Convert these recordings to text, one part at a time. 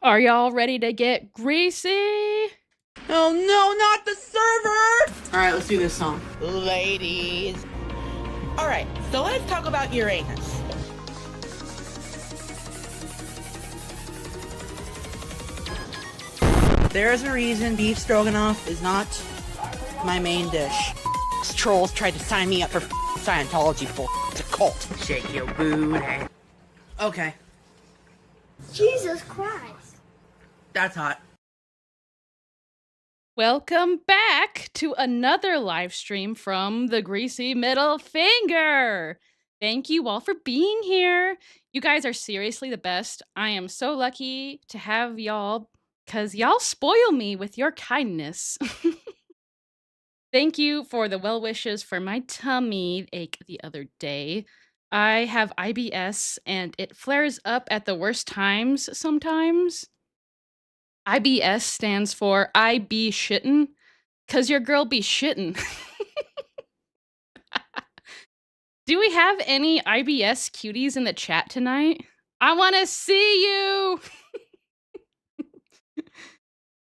Are y'all ready to get greasy? Oh no, not the server! Alright, let's do this song. Ladies. Alright, so let's talk about Uranus. There's a reason beef stroganoff is not my main dish. Trolls tried to sign me up for Scientology bull. It's a cult. Shake your booty. Okay. Jesus Christ. That's hot. Welcome back to another live stream from the Greasy Middle Finger. Thank you all for being here. You guys are seriously the best. I am so lucky to have y'all because y'all spoil me with your kindness. Thank you for the well wishes for my tummy ache the other day. I have IBS and it flares up at the worst times sometimes. IBS stands for I be shittin', 'cause your girl be shittin'. Do we have any IBS cuties in the chat tonight? I want to see you!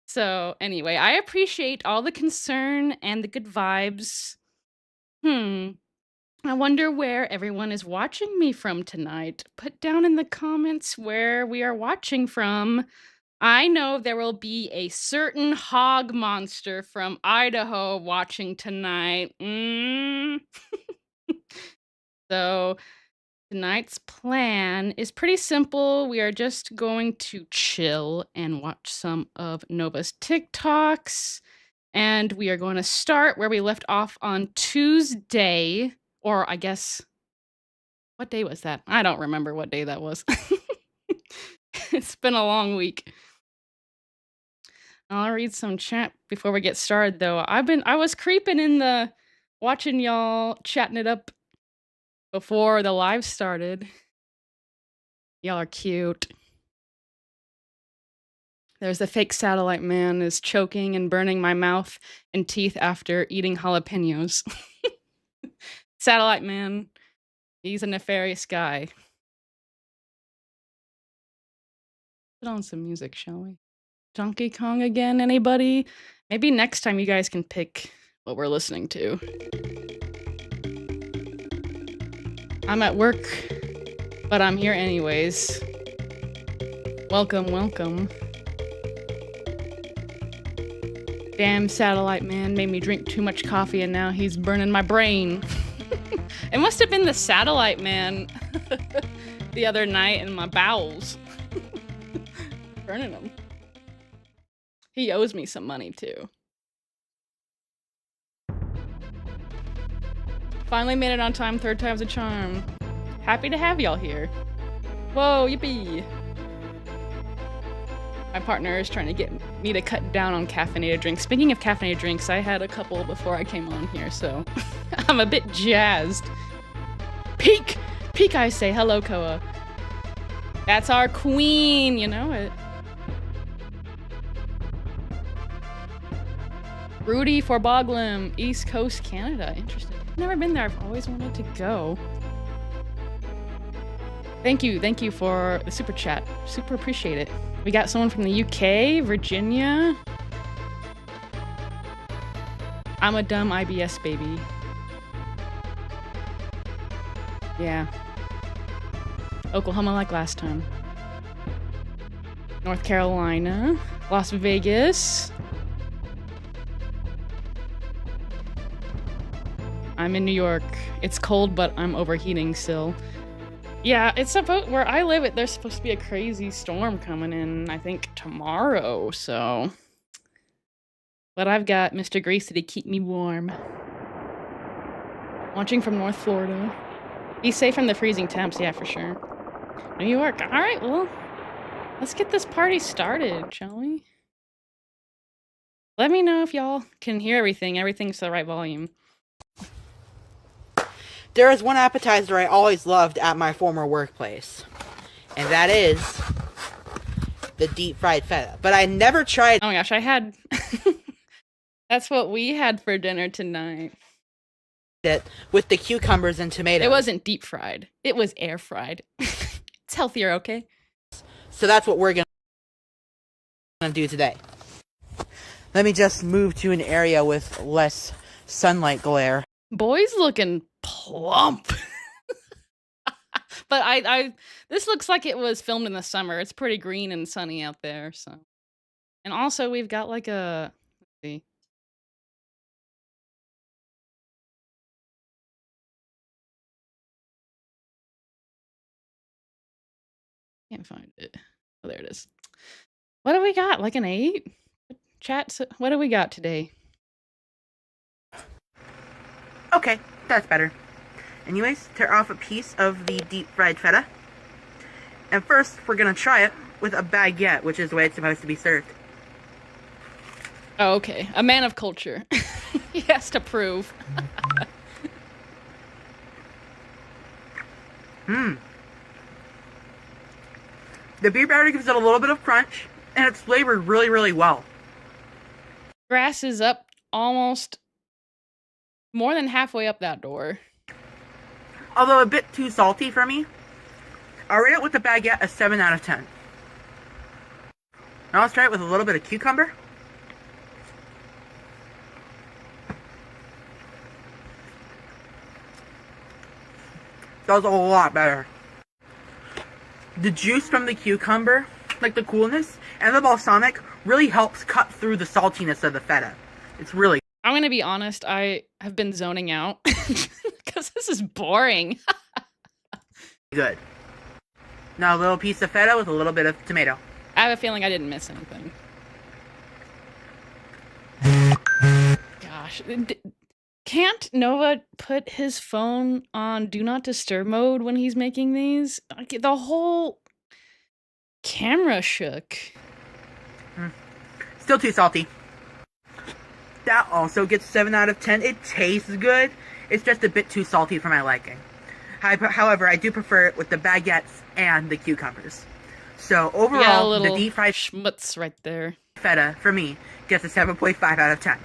So, anyway, I appreciate all the concern and the good vibes. I wonder where everyone is watching me from tonight. Put down in the comments where we are watching from. I know there will be a certain hog monster from Idaho watching tonight. So, tonight's plan is pretty simple. We are just going to chill and watch some of Nova's TikToks. And we are going to start where we left off on Tuesday. Or I guess, what day was that? I don't remember what day that was. It's been a long week. I'll read some chat before we get started, though. I was creeping in the watching y'all chatting it up before the live started. Y'all are cute. There's the fake satellite man is choking and burning my mouth and teeth after eating jalapenos. Satellite man, he's a nefarious guy. Put on some music, shall we? Donkey Kong again, anybody? Maybe next time you guys can pick what we're listening to. I'm at work, but I'm here anyways. Welcome, welcome. Damn satellite man made me drink too much coffee and now he's burning my brain. It must have been the satellite man the other night in my bowels. Burning them. He owes me some money too. Finally made it on time, third time's a charm. Happy to have y'all here. Whoa, yippee. My partner is trying to get me to cut down on caffeinated drinks. Speaking of caffeinated drinks, I had a couple before I came on here, so I'm a bit jazzed. Peek! Peek, I say. Hello, Koa. That's our queen, you know it. Rudy for Boglum, East Coast, Canada. Interesting. Never been there. I've always wanted to go. Thank you for the super chat. Super appreciate it. We got someone from the UK, Virginia. I'm a dumb IBS baby. Yeah. Oklahoma like last time. North Carolina. Las Vegas. I'm in New York. It's cold, but I'm overheating still. Yeah, it's about where I live. There's supposed to be a crazy storm coming in, I think, tomorrow, so. But I've got Mr. Greasy to keep me warm. Watching from North Florida. Be safe from the freezing temps, yeah, for sure. New York. All right, well, let's get this party started, shall we? Let me know if y'all can hear everything. Everything's the right volume. There is one appetizer I always loved at my former workplace. And that is the deep fried feta. But I never tried Oh my gosh, I had... That's what we had for dinner tonight. it with the cucumbers and tomatoes. It wasn't deep fried. It was air fried. It's healthier, okay? So that's what we're gonna gonna do today. Let me just move to an area with less sunlight glare. Boy's looking plump. But this looks like it was filmed in the summer. It's pretty green and sunny out there, so. And also we've got like a, let's see. Can't find it. Oh, there it is. What do we got? Like an 8? Chat, what do we got today? Okay, that's better. Anyways, tear off a piece of the deep fried feta. And first, we're gonna try it with a baguette, which is the way it's supposed to be served. Oh, okay. A man of culture. He has to prove. The beef batter gives it a little bit of crunch, and it's flavored really, really well. Grass is up almost more than halfway up that door. Although a bit too salty for me, I'll rate it with the baguette a 7 out of 10. Now let's try it with a little bit of cucumber. That was a lot better. The juice from the cucumber, like the coolness, and the balsamic really helps cut through the saltiness of the feta. It's really I'm gonna be honest, I have been zoning out because this is boring. good. Now a little piece of feta with a little bit of tomato. I have a feeling I didn't miss anything. Gosh. Can't Nova put his phone on Do Not Disturb mode when he's making these? Like, the whole camera shook. Still too salty. That also gets 7 out of 10. It tastes good. It's just a bit too salty for my liking. However, I do prefer it with the baguettes and the cucumbers. So overall, the deep fried schmutz right there. Feta, for me, gets a 7.5 out of 10.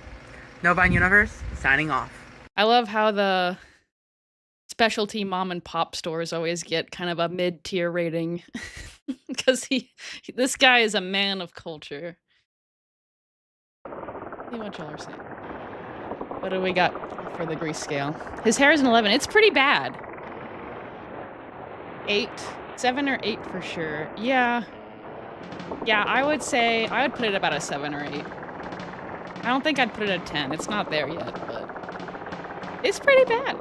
Novine Universe, signing off. I love how the specialty mom and pop stores always get kind of a mid-tier rating. Because this guy is a man of culture. See what y'all are saying. What do we got for the grease scale? His hair is an 11. It's pretty bad. 8. 7 or 8 for sure. Yeah. Yeah, I would say, I would put it about a 7 or 8. I don't think I'd put it at 10. It's not there yet, but it's pretty bad.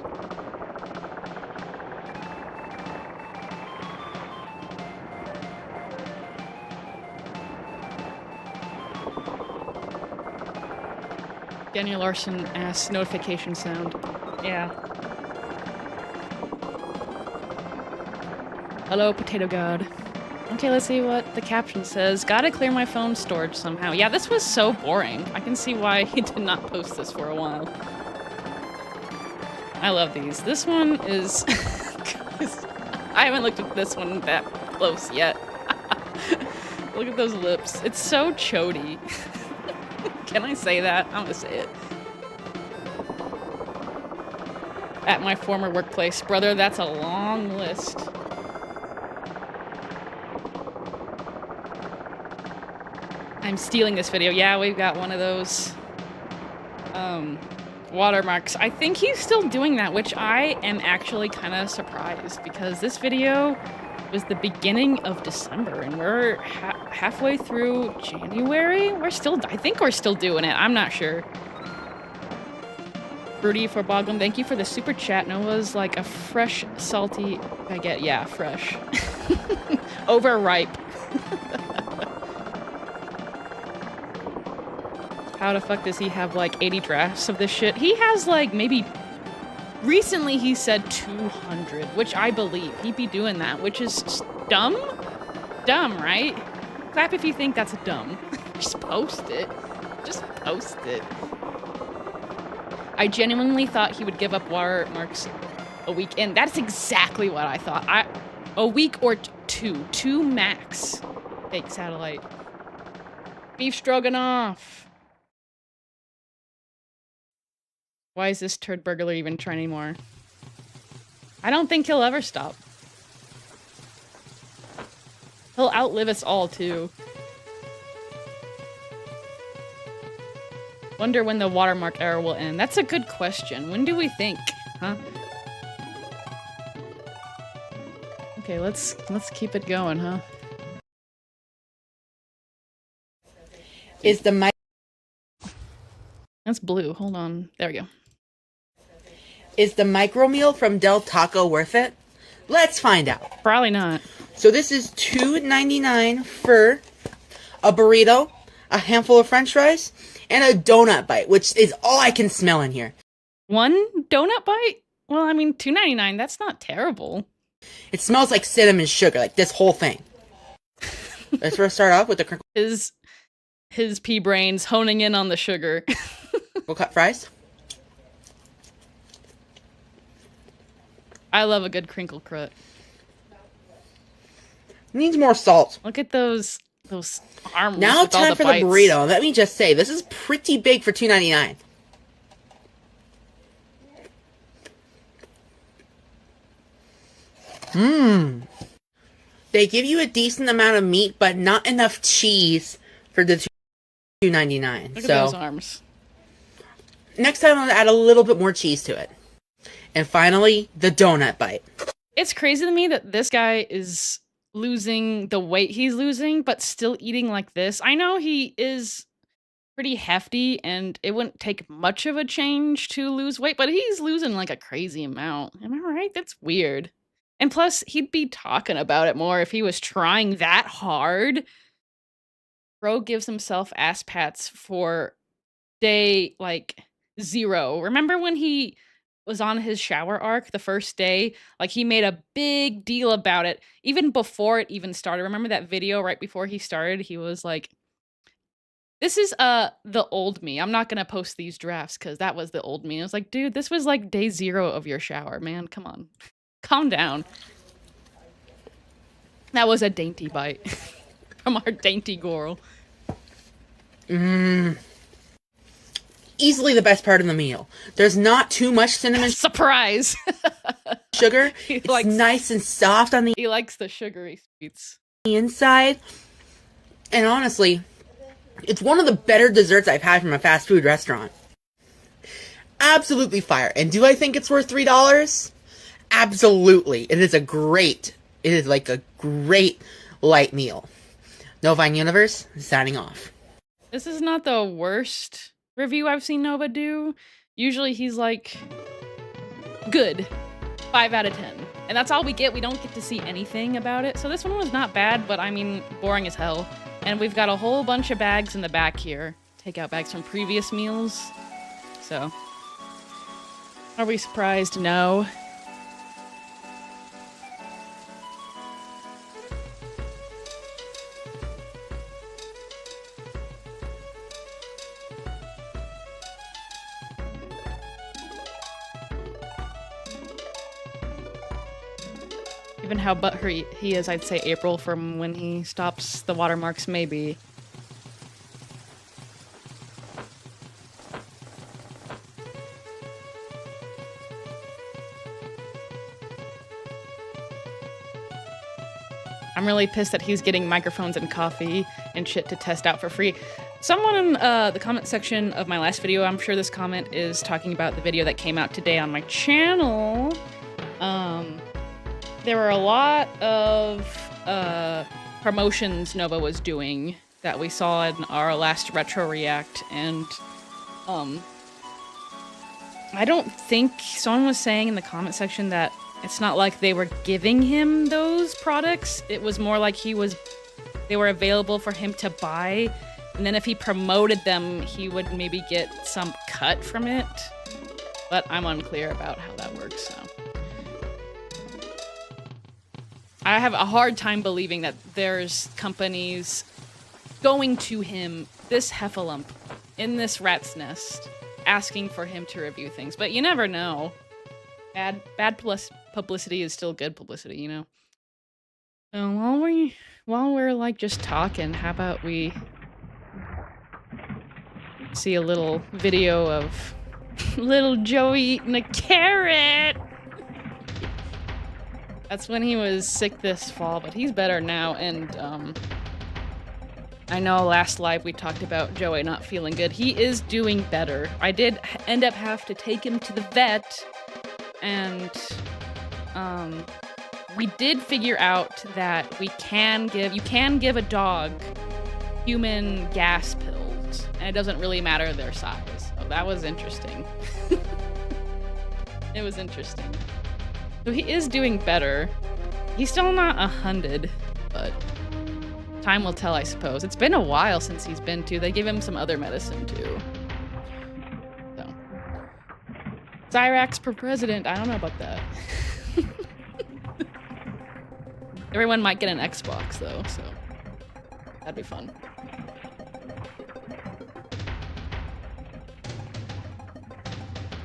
Daniel Larson asks notification sound. Yeah. Hello, Potato God. Okay, let's see what the caption says. Gotta clear my phone storage somehow. Yeah, this was so boring. I can see why he did not post this for a while. I love these. This one is... I haven't looked at this one that close yet. Look at those lips. It's so chody. Can I say that? I'm gonna say it. At my former workplace. Brother, that's a long list. I'm stealing this video. Yeah, we've got one of those watermarks. I think he's still doing that, which I am actually kind of surprised because this video was the beginning of December and we're halfway through January. I think we're still doing it. I'm not sure. Rudy for Boglum, thank you for the super chat. Noah's like a fresh, salty baguette. Yeah, fresh. Overripe. How the fuck does he have like 80 drafts of this shit? He has like maybe... Recently he said 200, which I believe. He'd be doing that, which is dumb? Dumb, right? Clap if you think that's dumb. Just post it. Just post it. I genuinely thought he would give up watermarks a week in. That's exactly what I thought. A week or two. 2 max. Fake satellite. Beef stroganoff. Why is this turd burglar even trying anymore? I don't think he'll ever stop. He'll outlive us all, too. Wonder when the watermark era will end. That's a good question. When do we think? Huh? Okay, let's keep it going, huh? Is the mic That's blue. Hold on. There we go. is the micro meal from Del Taco worth it? Let's find out. Probably not. So this is $2.99 for a burrito, a handful of french fries, and a donut bite, which is all I can smell in here. One donut bite? Well, I mean, $2.99. That's not terrible. It smells like cinnamon sugar, like this whole thing. Let's first start off with the crinkle His pea brains honing in on the sugar. cut fries. I love a good crinkle cut. Needs more salt. Look at those arms. Now with all time the for bites. the burrito. Let me just say, this is pretty big for $2.99. They give you a decent amount of meat, but not enough cheese for the $2.99. Look at So those arms. next time I'll add a little bit more cheese to it. And finally, the donut bite. It's crazy to me that this guy is losing the weight he's losing, but still eating like this. I know he is pretty hefty, and it wouldn't take much of a change to lose weight, but he's losing like a crazy amount. Am I right? That's weird. And plus, he'd be talking about it more if he was trying that hard. Bro gives himself ass pats for day, like, 0. Remember when he was on his shower arc the first day? Like, he made a big deal about it, even before it even started. Remember that video right before he started? He was like, this is, the old me. I'm not gonna post these drafts, because that was the old me. I was like, dude, this was, like, day 0 of your shower, man. Come on. Calm down. That was a dainty bite from our dainty girl. Easily the best part of the meal. There's not too much cinnamon Surprise! sugar. He It's likes- nice and soft on the He likes the sugary sweets. inside. And honestly, it's one of the better desserts I've had from a fast food restaurant. Absolutely fire. And do I think it's worth $3? Absolutely. It is like a great light meal. Novine Universe, signing off. This is not the worst review I've seen Nova do. Usually he's like, good. 5 out of 10. And that's all we get. We don't get to see anything about it. So this one was not bad, but I mean, boring as hell. And we've got a whole bunch of bags in the back here. Takeout bags from previous meals. So, are we surprised? No. Given how butthurt he is, I'd say April from when he stops the watermarks, maybe. I'm really pissed that he's getting microphones and coffee and shit to test out for free. Someone in the comment section of my last video, I'm sure this comment is talking about the video that came out today on my channel. There were a lot of promotions Nova was doing that we saw in our last Retro React, and I don't think someone was saying in the comment section that it's not like they were giving him those products. It was more like they were available for him to buy, and then if he promoted them, he would maybe get some cut from it. But I'm unclear about how that works, so. I have a hard time believing that there's companies going to him, this heffalump, in this rat's nest, asking for him to review things. But you never know. Bad publicity is still good publicity, you know? So while we're like just talking, how about we see a little video of little Joey eating a carrot? That's when he was sick this fall, but he's better now, and I know last live we talked about Joey not feeling good. He is doing better. I did end up have to take him to the vet, and we did figure out that you can give a dog human gas pills, and it doesn't really matter their size. So that was interesting. It was interesting. So he is doing better. He's still not 100, but time will tell, I suppose. It's been a while since he's been to. They gave him some other medicine too. So, Cyrax for president. I don't know about that. Everyone might get an Xbox though, so that'd be fun.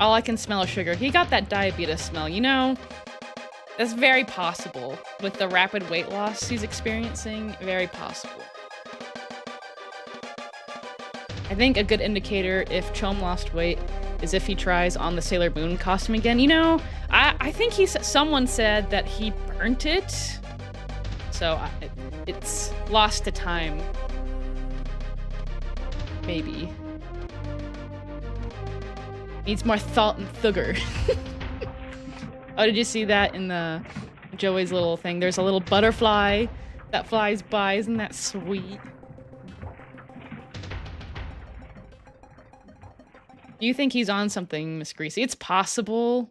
All I can smell is sugar. He got that diabetes smell, you know? That's very possible. With the rapid weight loss he's experiencing, very possible. I think a good indicator if Chom lost weight is if he tries on the Sailor Moon costume again. You know, I think someone said that he burnt it. So it's lost to time. Maybe. Needs more thought and thugger. Oh, did you see that in the Joey's little thing? There's a little butterfly that flies by. Isn't that sweet? Do you think he's on something, Miss Greasy? It's possible.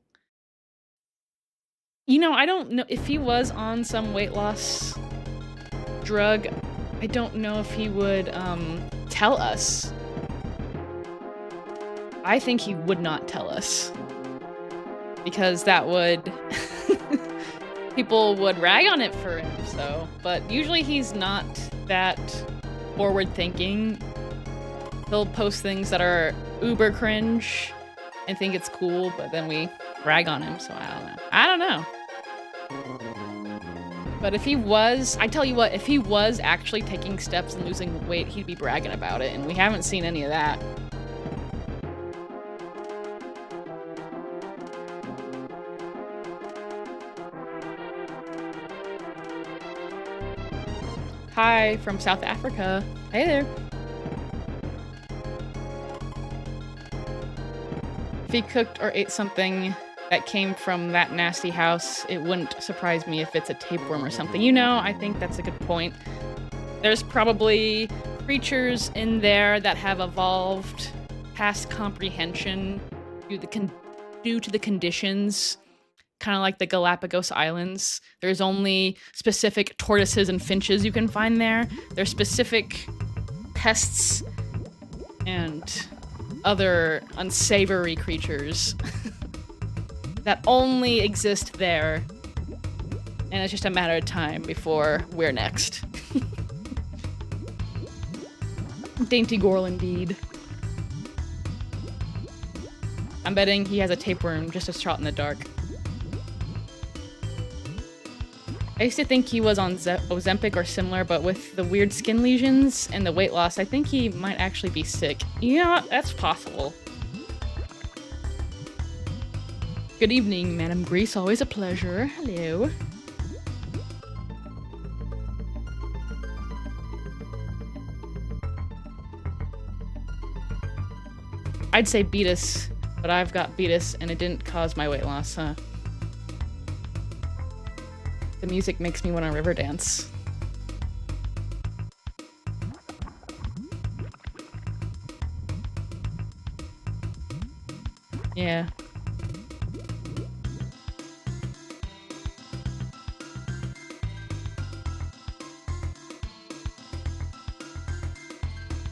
You know, I don't know if he was on some weight loss drug. I don't know if he would tell us. I think he would not tell us. Because that would... people would rag on it for him, so... But usually he's not that forward-thinking. He'll post things that are uber cringe and think it's cool, but then we rag on him, so I don't know. I don't know. But if he was... I tell you what, if he was actually taking steps and losing weight, he'd be bragging about it, and we haven't seen any of that. Hi from South Africa. Hey there. If he cooked or ate something that came from that nasty house, it wouldn't surprise me if it's a tapeworm or something. You know, I think that's a good point. There's probably creatures in there that have evolved past comprehension due to the conditions. Kind of like the Galapagos Islands. There's only specific tortoises and finches you can find there. There's specific pests and other unsavory creatures that only exist there. And it's just a matter of time before we're next. Dainty Gorl indeed. I'm betting he has a tapeworm just a shot in the dark. I used to think he was on Ozempic or similar, but with the weird skin lesions and the weight loss, I think he might actually be sick. You know what? That's possible. Good evening, Madam Grease. Always a pleasure. Hello. I'd say Beatus, but I've got Beatus and it didn't cause my weight loss, huh? The music makes me want to river dance. Yeah.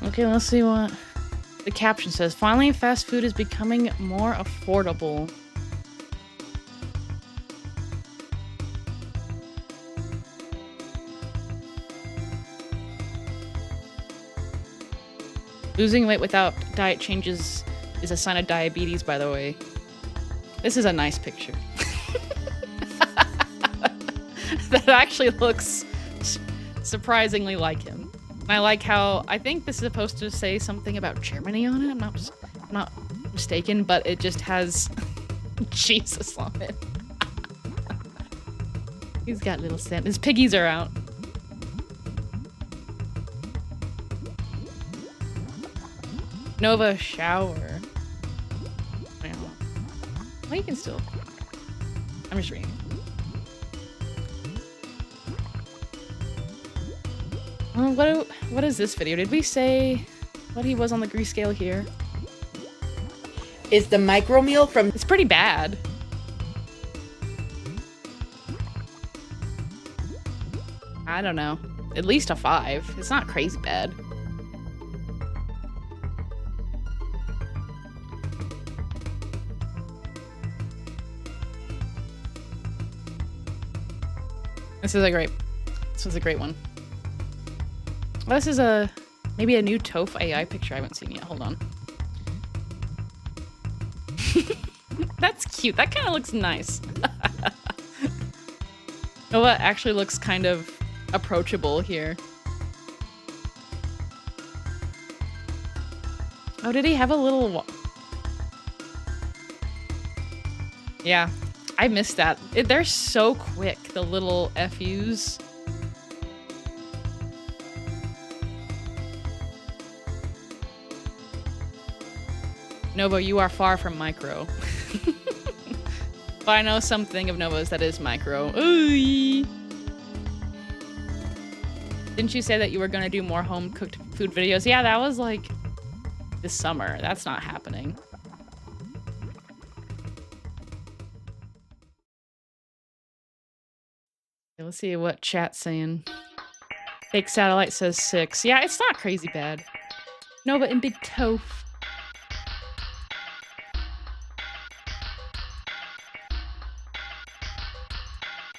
Okay, let's see what the caption says. Finally, fast food is becoming more affordable. Losing weight without diet changes is a sign of diabetes, by the way. This is a nice picture. That actually looks surprisingly like him. And I like how, I think this is supposed to say something about Germany on it. I'm not mistaken, but it just has Jesus on it. He's got little sand. His piggies are out. Nova shower. Well, you can still. I'm just reading. What is this video? Did we say what he was on the grease scale here? Is the micro meal from... It's pretty bad. I don't know. At least a 5. It's not crazy bad. This is a great one. Well, this is maybe a new Toph AI picture I haven't seen yet. Hold on. That's cute. That kind of looks nice. Nova actually looks kind of approachable here. Oh, did he have a little... Yeah, I missed that. They're so quick, the little FUs. Nova, you are far from micro. But I know something of Nova's that is micro. Ooh. Didn't you say that you were going to do more home-cooked food videos? Yeah, that was like this summer. That's not happening. Okay, let's see what chat's saying. Fake Satellite says 6. Yeah, it's not crazy bad. Nova and Big Toph.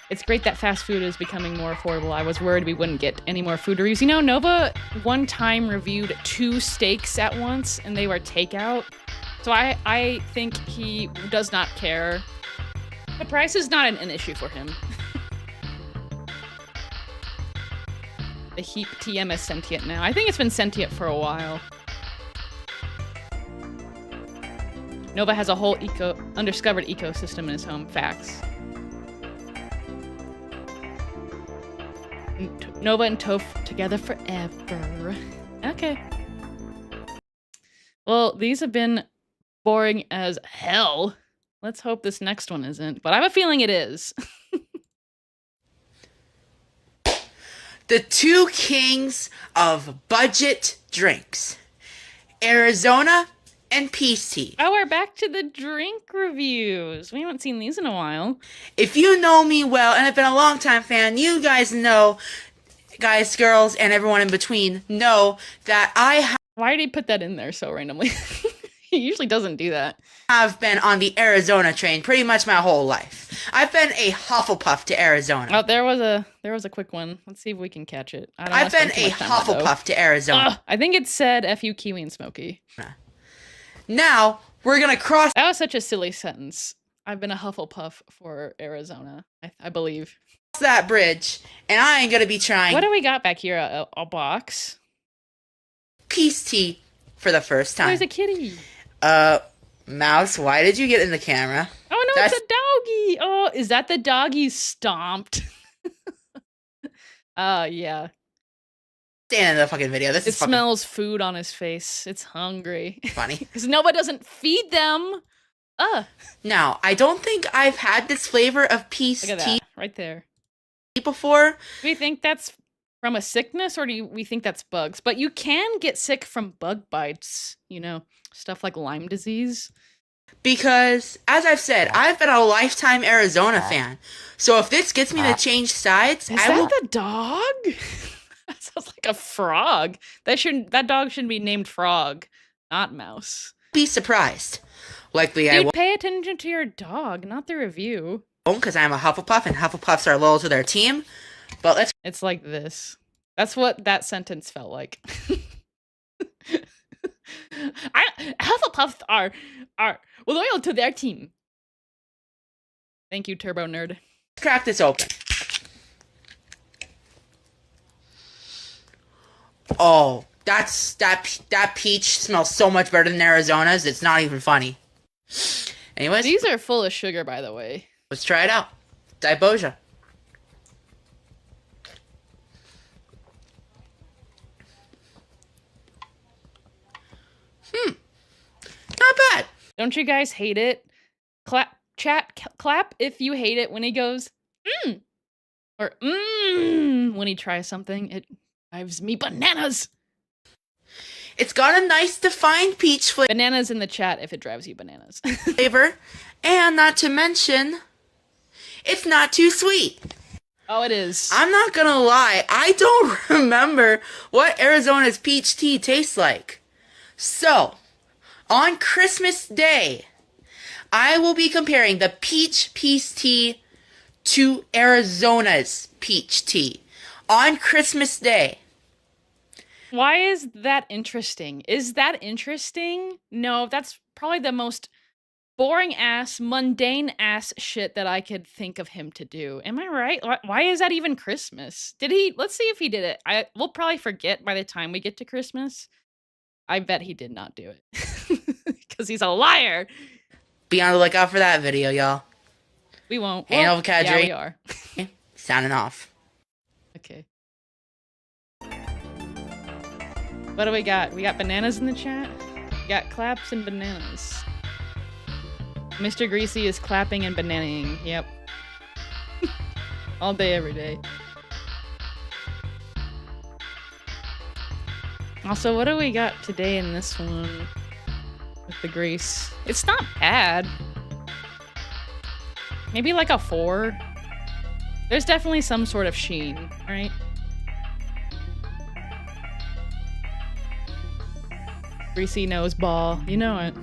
It's great that fast food is becoming more affordable. I was worried we wouldn't get any more food reviews. You know, Nova one time reviewed 2 steaks at once, and they were takeout. So I think he does not care. The price is not an issue for him. The Heap TM is sentient now. I think it's been sentient for a while. Nova has a whole undiscovered ecosystem in his home. Facts. Nova and Toph together forever. Okay. Well, these have been boring as hell. Let's hope this next one isn't, but I have a feeling it is. The 2 kings of budget drinks. Arizona and peace tea. Oh, we're back to the drink reviews. We haven't seen these in a while. If you know me well, and I've been a long time fan, you guys know, guys, girls, and everyone in between know that Why did he put that in there so randomly? He usually doesn't do that. have been on the Arizona train pretty much my whole life. I've been a Hufflepuff to Arizona. Oh, there was a quick one. Let's see if we can catch it. I don't I've wanna been spend a too much time on it, though. Hufflepuff to Arizona. Ugh, I think it said F-U, Kiwi, and Smokey. Now, we're gonna cross That was such a silly sentence. I've been a Hufflepuff for Arizona, I believe. that bridge, and I ain't gonna be trying What do we got back here? A box? peace tea for the first Oh, time. there's a kitty. Mouse, why did you get in the camera? Oh no, it's a doggy. Oh, is that the doggy stomped? Yeah. Stand in the fucking video. This It is fucking smells food on his face. It's hungry. funny. Because Nova doesn't feed them. Now, I don't think I've had this flavor of peace Look at tea that. Right there. before. Do we think that's from a sickness or do we think that's bugs? But you can get sick from bug bites, you know, stuff like Lyme disease. Because, as I've said, I've been a lifetime Arizona fan. So if this gets me to change sides, Is I that will the dog? That sounds like a frog. That dog shouldn't be named Frog, not Mouse. be surprised. Likely I Dude, won't, pay attention to your dog, not the review. because I'm a Hufflepuff, and Hufflepuffs are loyal to their team. But let's It's like this. That's what that sentence felt like. Hufflepuffs are loyal to their team. Thank you, Turbo Nerd. crack this open. Oh, that peach smells so much better than Arizona's. It's not even funny. Anyways, These are full of sugar, by the way. let's try it out. Diboja. Don't you guys hate it? Clap if you hate it when he goes, mmm, or when he tries something. It drives me bananas. It's got a nice defined peach Bananas in the chat if it drives you bananas. flavor, and not to mention, it's not too sweet. Oh, it is. I'm not gonna lie, I don't remember what Arizona's peach tea tastes like. So, on Christmas Day, I will be comparing the peach tea to Arizona's peach tea on Christmas Day. Why is that interesting? Is that interesting? No, that's probably the most boring ass, mundane ass shit that I could think of him to do. Am I right? Why is that even Christmas? Did he? Let's see if he did it. We'll probably forget by the time we get to Christmas. I bet he did not do it. Because he's a liar. Be on the lookout for that video, y'all. We won't. Hey, Well, Nova Cadre. yeah, we are. Signing off. Okay. What do we got? We got bananas in the chat? We got claps and bananas. Mr. Greasy is clapping and bananaing. Yep. All day, every day. Also, what do we got today in this one? With the grease. It's not bad. Maybe like a 4. There's definitely some sort of sheen, right? Greasy nose ball. You know it.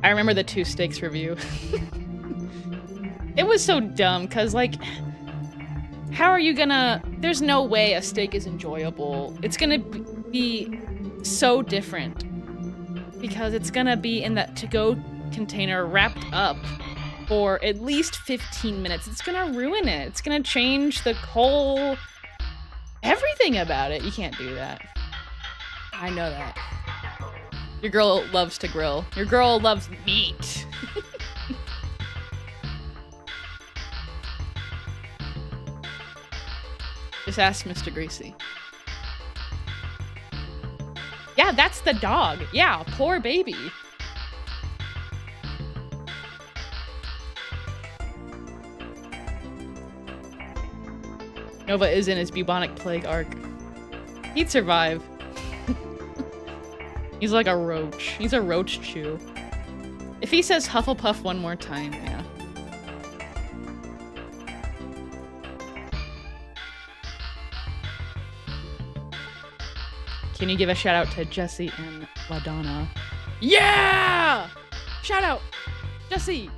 I remember the 2 steaks review. It was so dumb, because, like, how are you gonna... There's no way a steak is enjoyable. It's gonna be so different. Because it's gonna be in that to-go container wrapped up for at least 15 minutes. It's gonna ruin it. It's gonna change the whole... everything about it. You can't do that. I know that. Your girl loves to grill. Your girl loves meat. Just ask Mr. Greasy. Yeah, that's the dog. Yeah, poor baby. Nova is in his bubonic plague arc. He'd survive. He's like a roach. He's a roach chew. If he says Hufflepuff one more time, yeah. Can you give a shout out to Jesse and LaDonna? Yeah! Shout out, Jesse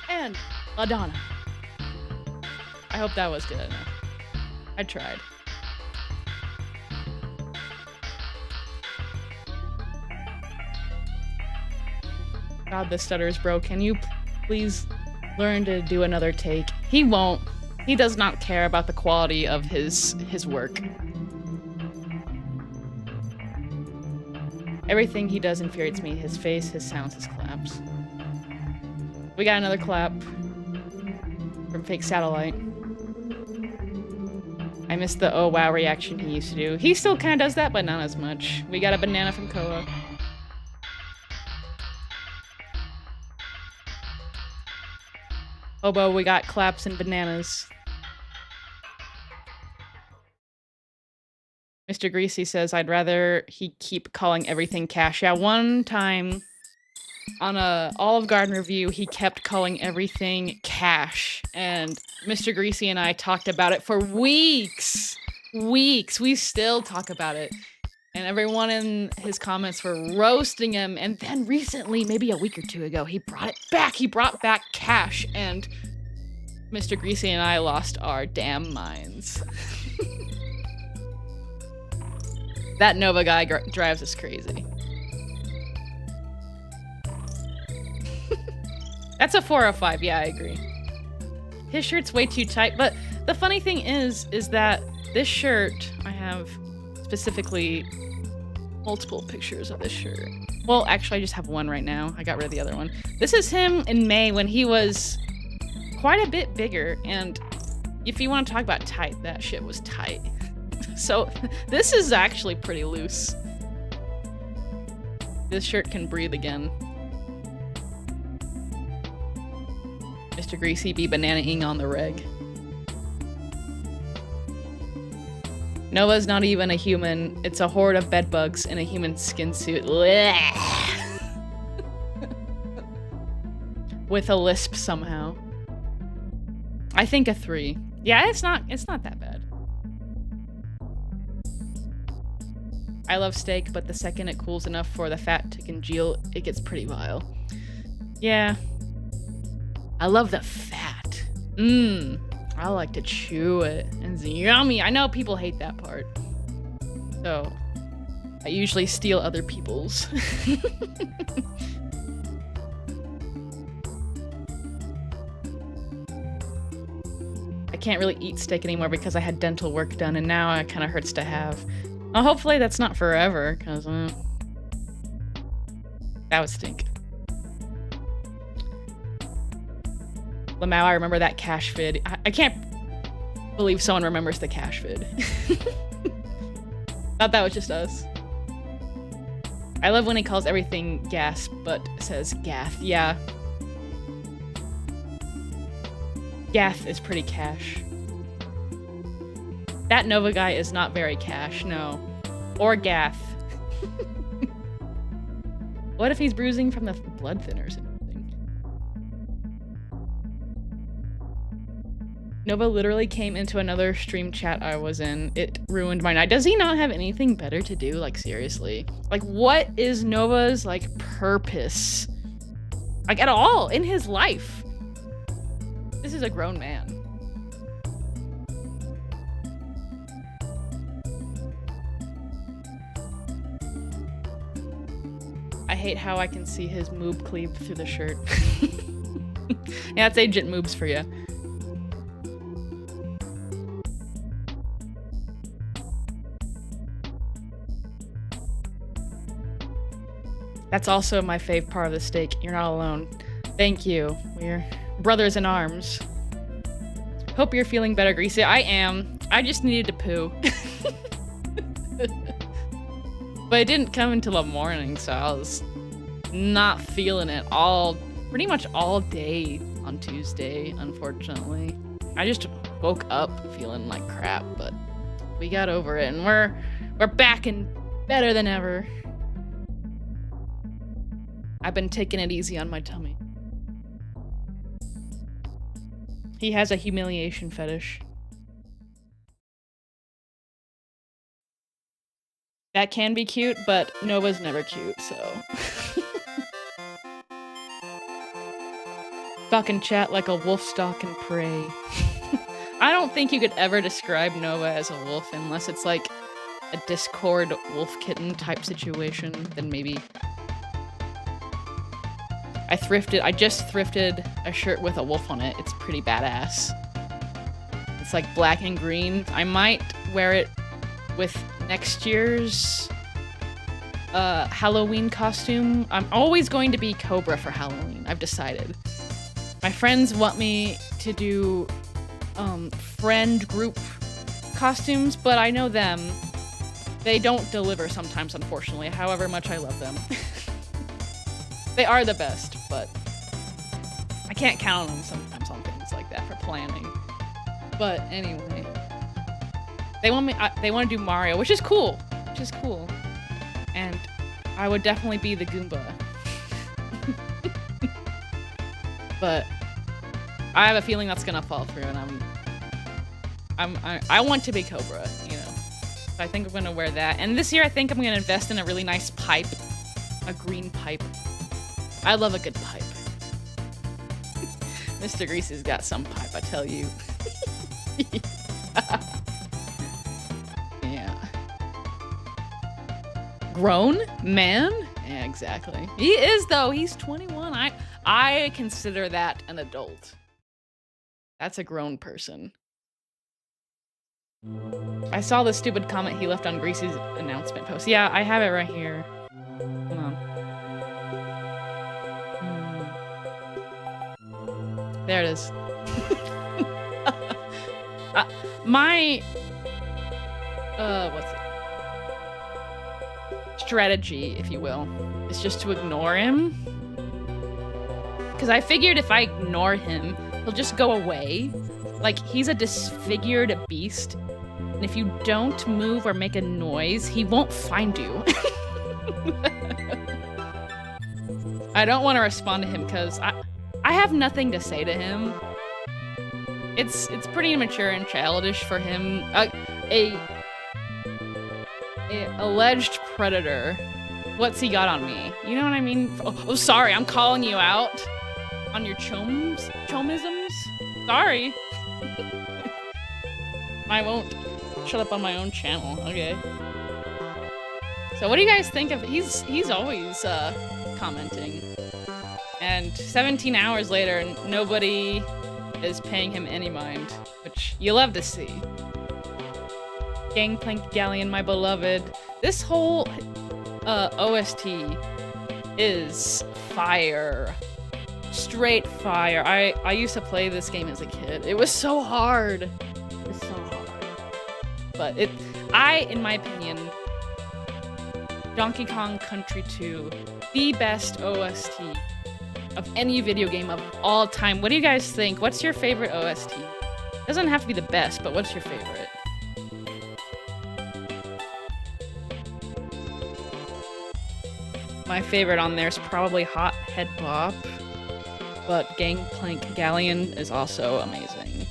and LaDonna. I hope that was good enough. I tried. God, the stutter is broke. Can you please learn to do another take? He won't. He does not care about the quality of his work. Everything he does infuriates me. His face, his sounds, his claps. We got another clap from Fake Satellite. I missed the oh wow reaction he used to do. He still kind of does that, but not as much. We got a banana from Koa. Hobo, we got claps and bananas. Mr. Greasy says, I'd rather he keep calling everything cash. Yeah, one time on a Olive Garden review, he kept calling everything cash. And Mr. Greasy and I talked about it for weeks. Weeks. We still talk about it. And everyone in his comments were roasting him. And then recently, maybe a week or 2 ago, he brought it back. He brought back cash. And Mr. Greasy and I lost our damn minds. That Nova guy drives us crazy. That's a 4 or 5. Yeah, I agree. His shirt's way too tight. But the funny thing is that this shirt, I have specifically multiple pictures of this shirt. Well, actually, I just have one right now. I got rid of the other one. This is him in May when he was quite a bit bigger. And if you want to talk about tight, that shit was tight. So this is actually pretty loose. This shirt can breathe again. Mr. Greasy be banana-ing on the reg. Nova's not even a human. It's a horde of bedbugs in a human skin suit. With a lisp somehow. I think a 3. Yeah, it's not that bad. I love steak, but the second it cools enough for the fat to congeal, it gets pretty vile. Yeah. I love the fat. I like to chew it. It's yummy. I know people hate that part. So, I usually steal other people's. I can't really eat steak anymore because I had dental work done, and now it kind of hurts to have. Well, hopefully that's not forever, because that would stink. Lamau, I remember that cash vid. I can't believe someone remembers the cash vid. Thought that was just us. I love when he calls everything gas, but says gath. Yeah. Gath is pretty cash. That Nova guy is not very cash, no. Or gath. What if he's bruising from the blood thinners and everything? Nova literally came into another stream chat I was in. It ruined my night. Does he not have anything better to do? Like, seriously. Like, what is Nova's, like, purpose? Like, at all in his life? This is a grown man. I hate how I can see his moob cleave through the shirt. Yeah, that's Agent Moobs for you. That's also my fave part of the steak. You're not alone. Thank you. We're brothers in arms. Hope you're feeling better, Greasy. I am. I just needed to poo. But it didn't come until the morning, so I was not feeling it pretty much all day on Tuesday, unfortunately. I just woke up feeling like crap, but we got over it, and we're back and better than ever. I've been taking it easy on my tummy. He has a humiliation fetish. That can be cute, but Nova's never cute, so. Fucking chat like a wolf stalking prey. I don't think you could ever describe Nova as a wolf unless it's like a Discord wolf kitten type situation, then maybe. I just thrifted a shirt with a wolf on it. It's pretty badass. It's like black and green. I might wear it with next year's Halloween costume. I'm always going to be Cobra for Halloween, I've decided. My friends want me to do friend group costumes, but I know them. They don't deliver sometimes, unfortunately, however much I love them. They are the best, but I can't count on them sometimes on things like that for planning. But anyway, they want to do Mario, which is cool, and I would definitely be the Goomba. But I have a feeling that's gonna fall through, and I want to be Cobra, you know. So I think I'm gonna wear that, and this year I think I'm gonna invest in a really nice pipe, a green pipe. I love a good pipe. Mr. Greasy's got some pipe, I tell you. Yeah. Grown man? Yeah, exactly. He is, though. He's 21. I consider that an adult. That's a grown person. I saw the stupid comment he left on Greasy's announcement post. Yeah, I have it right here. Hold on. There it is. what's it? strategy, if you will, is just to ignore him. Because I figured if I ignore him, he'll just go away. Like, he's a disfigured beast. And if you don't move or make a noise, he won't find you. I don't want to respond to him because I have nothing to say to him. It's pretty immature and childish for him. A alleged predator. What's he got on me? You know what I mean? Oh, sorry, I'm calling you out on your chomisms. Sorry. I won't shut up on my own channel. Okay. So what do you guys think of? He's always commenting, and 17 hours later, nobody is paying him any mind, which you love to see. Gangplank Galleon, my beloved. This whole OST is fire. Straight fire. I used to play this game as a kid. It was so hard. It was so hard. But in my opinion, Donkey Kong Country 2, the best OST of any video game of all time. What do you guys think? What's your favorite OST? Doesn't have to be the best, but what's your favorite? My favorite on there is probably Hot Head Bop, but Gangplank Galleon is also amazing.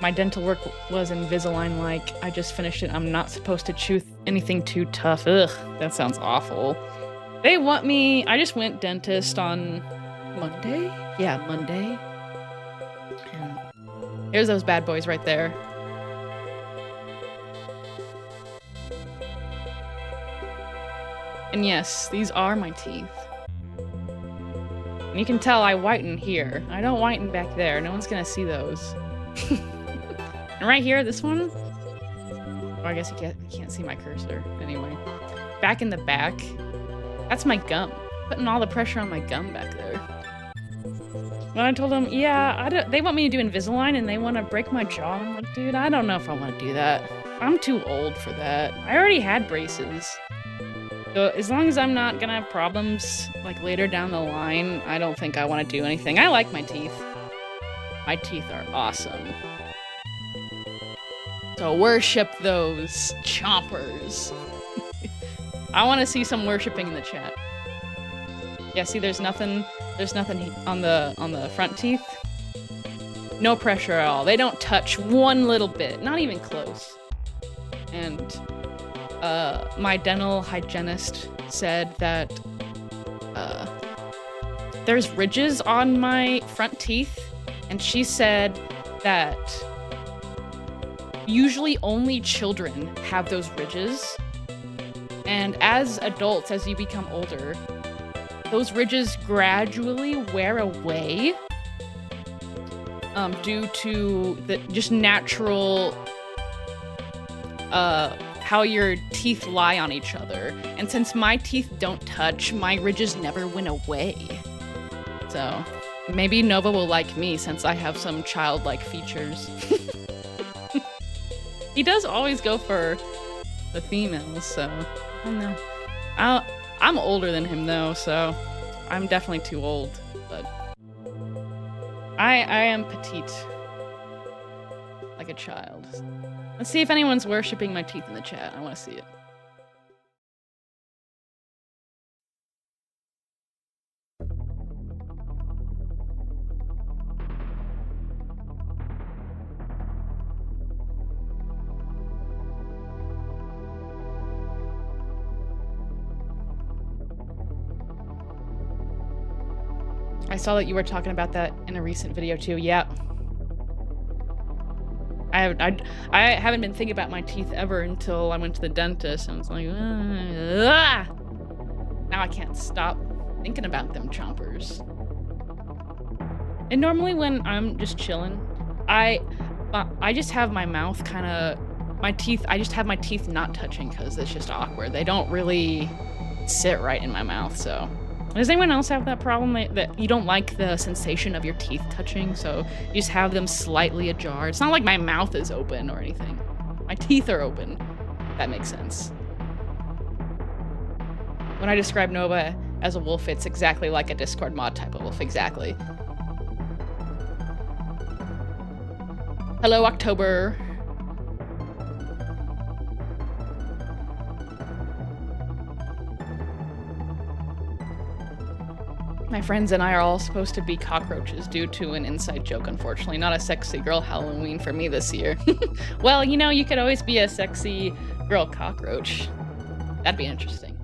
My dental work was Invisalign-like. I just finished it. I'm not supposed to chew anything too tough. Ugh, that sounds awful. They want me... I just went dentist on Monday? Yeah, Monday. And here's those bad boys right there. And yes, these are my teeth. And you can tell I whiten here. I don't whiten back there. No one's gonna see those. And right here, this one? Oh, I guess you can't see my cursor. Anyway. Back in the back. That's my gum. Putting all the pressure on my gum back there. When I told them, yeah, they want me to do Invisalign and they want to break my jaw. I'm like, dude, I don't know if I want to do that. I'm too old for that. I already had braces. So as long as I'm not gonna have problems, like, later down the line, I don't think I want to do anything. I like my teeth. My teeth are awesome. So worship those chompers. I want to see some worshiping in the chat. Yeah, see, there's nothing on the front teeth. No pressure at all. They don't touch one little bit, not even close. And my dental hygienist said that there's ridges on my front teeth, and she said that usually only children have those ridges, and as adults, as you become older, those ridges gradually wear away due to the just natural how your teeth lie on each other. And since my teeth don't touch, my ridges never went away. So maybe Nova will like me since I have some childlike features. He does always go for the females, so I don't know. I'm older than him though, so I'm definitely too old, but I am petite, like a child. Let's see if anyone's worshipping my teeth in the chat. I want to see it. I saw that you were talking about that in a recent video too. Yeah. I haven't been thinking about my teeth ever until I went to the dentist and it's like, ah! Now I can't stop thinking about them chompers. And normally when I'm just chilling, I just have my mouth kind of, I just have my teeth not touching because it's just awkward. They don't really sit right in my mouth, so Does anyone else have that problem that you don't like the sensation of your teeth touching, so you just have them slightly ajar? It's not like my mouth is open or anything. My teeth are open. That makes sense. When I describe Nova as a wolf, it's exactly like a Discord mod type of wolf, exactly. Hello, October. My friends and I are all supposed to be cockroaches due to an inside joke, unfortunately. Not a sexy girl Halloween for me this year. Well, you know, you could always be a sexy girl cockroach. That'd be interesting.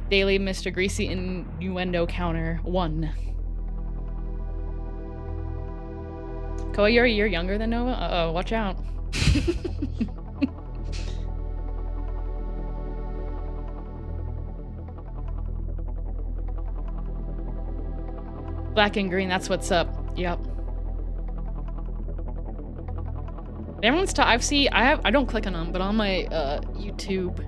Daily Mr. Greasy innuendo counter 1. Koa, you're a year younger than Nova? Uh-oh, watch out. Black and green, that's what's up. Yep. Everyone's I don't click on them, but on my YouTube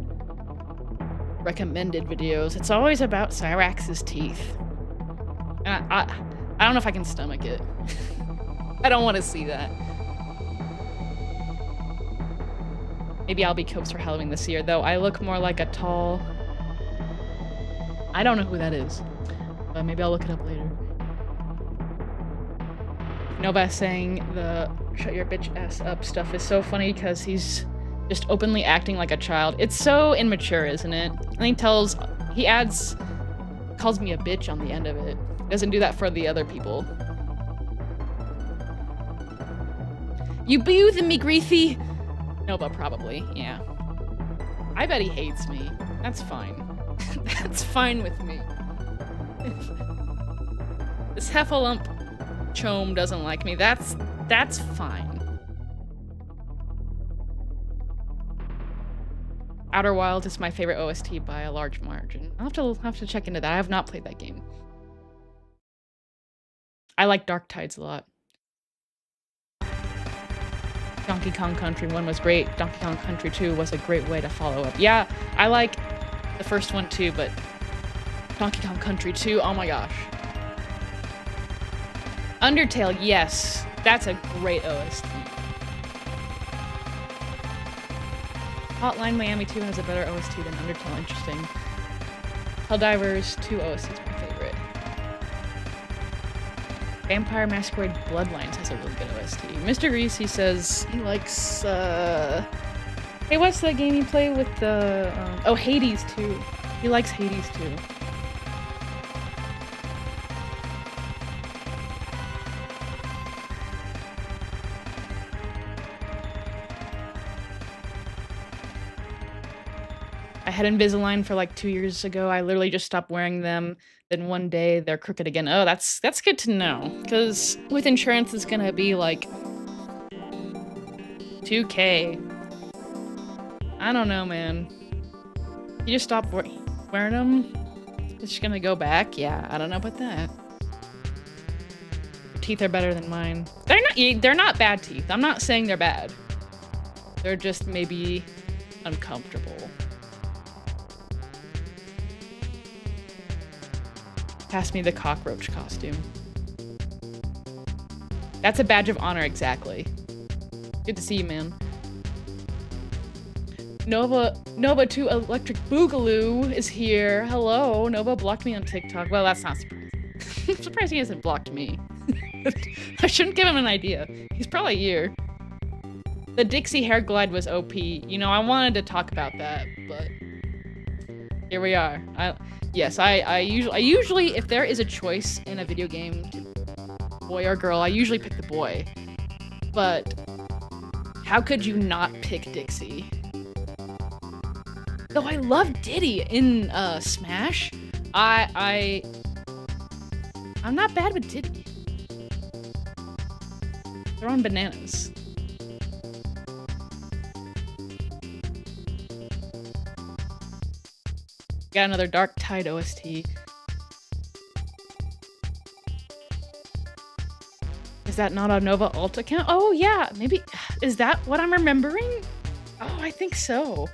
recommended videos, it's always about Cyrax's teeth. And I don't know if I can stomach it. I don't want to see that. Maybe I'll be coaxed for Halloween this year, though I look more like a tall... I don't know who that is, but maybe I'll look it up later. Nova saying the shut your bitch ass up stuff is so funny because he's just openly acting like a child. It's so immature, isn't it? And he calls me a bitch on the end of it. Doesn't do that for the other people. You booed me, Greasy. Nova probably, yeah. I bet he hates me. That's fine. That's fine with me. This heffalump Chome doesn't like me. That's fine. Outer Wilds is my favorite OST by a large margin. I'll have to check into that. I have not played that game. I like Dark Tides a lot. Donkey Kong Country 1 was great. Donkey Kong Country 2 was a great way to follow up. Yeah, I like the first one too, but Donkey Kong Country 2, oh my gosh. Undertale, yes. That's a great OST. Hotline Miami 2 has a better OST than Undertale. Interesting. Helldivers 2 OST is my favorite. Vampire Masquerade Bloodlines has a really good OST. Mr. Greasy says he likes, hey, what's that game you play with the, oh, Hades 2. He likes Hades 2. I had Invisalign for like 2 years ago. I literally just stopped wearing them. Then one day they're crooked again. Oh, that's good to know. Because with insurance, it's gonna be like $2K. I don't know, man. You just stop wearing them? It's just gonna go back? Yeah, I don't know about that. Your teeth are better than mine. They're not bad teeth. I'm not saying they're bad. They're just maybe uncomfortable. Pass me the cockroach costume. That's a badge of honor, exactly. Good to see you, man. Nova 2 Electric Boogaloo is here. Hello. Nova blocked me on TikTok. Well, that's not surprising. I'm surprised he hasn't blocked me. I shouldn't give him an idea. He's probably here. The Dixie hair glide was OP. You know, I wanted to talk about that, but here we are. Yes, I usually, if there is a choice in a video game, boy or girl, I usually pick the boy. But how could you not pick Dixie? Though I love Diddy in Smash. I'm not bad with Diddy. They're on bananas. Got another Dark Tide OST. Is that not a Nova alt account? Oh yeah, maybe. Is that what I'm remembering? Oh, I think so.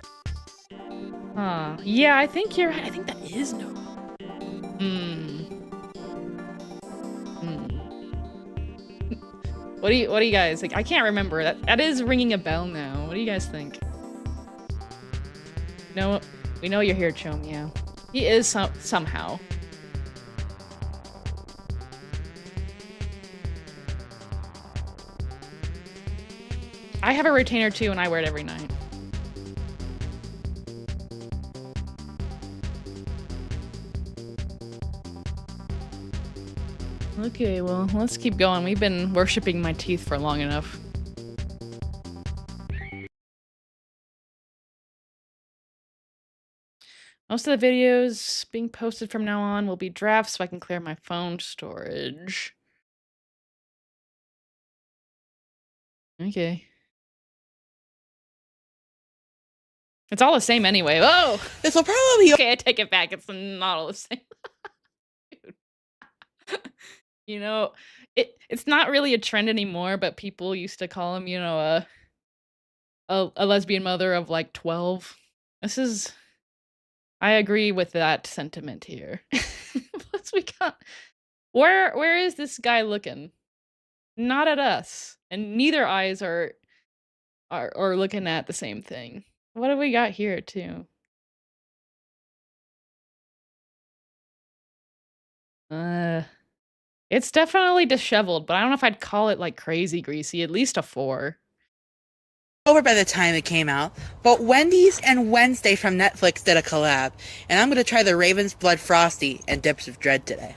Yeah, I think you're right. I think that is no. Hmm. Hmm. What do you guys think? I can't remember. That is ringing a bell now. What do you guys think? No, we know you're here, Chom. Yeah, he is somehow. I have a retainer too, and I wear it every night. Okay, well, let's keep going. We've been worshipping my teeth for long enough. Most of the videos being posted from now on will be drafts so I can clear my phone storage. Okay. It's all the same anyway. Oh! This will probably be Okay, I take it back. It's not all the same. You know, it's not really a trend anymore, but people used to call him, you know, a lesbian mother of like 12. This is I agree with that sentiment here. Plus we got where is this guy looking? Not at us. And neither eyes are looking at the same thing. What have we got here too? It's definitely disheveled, but I don't know if I'd call it like crazy greasy. At least a 4. over by the time it came out, but Wendy's and Wednesday from Netflix did a collab, and I'm going to try the Raven's Blood Frosty and Dips of Dread today.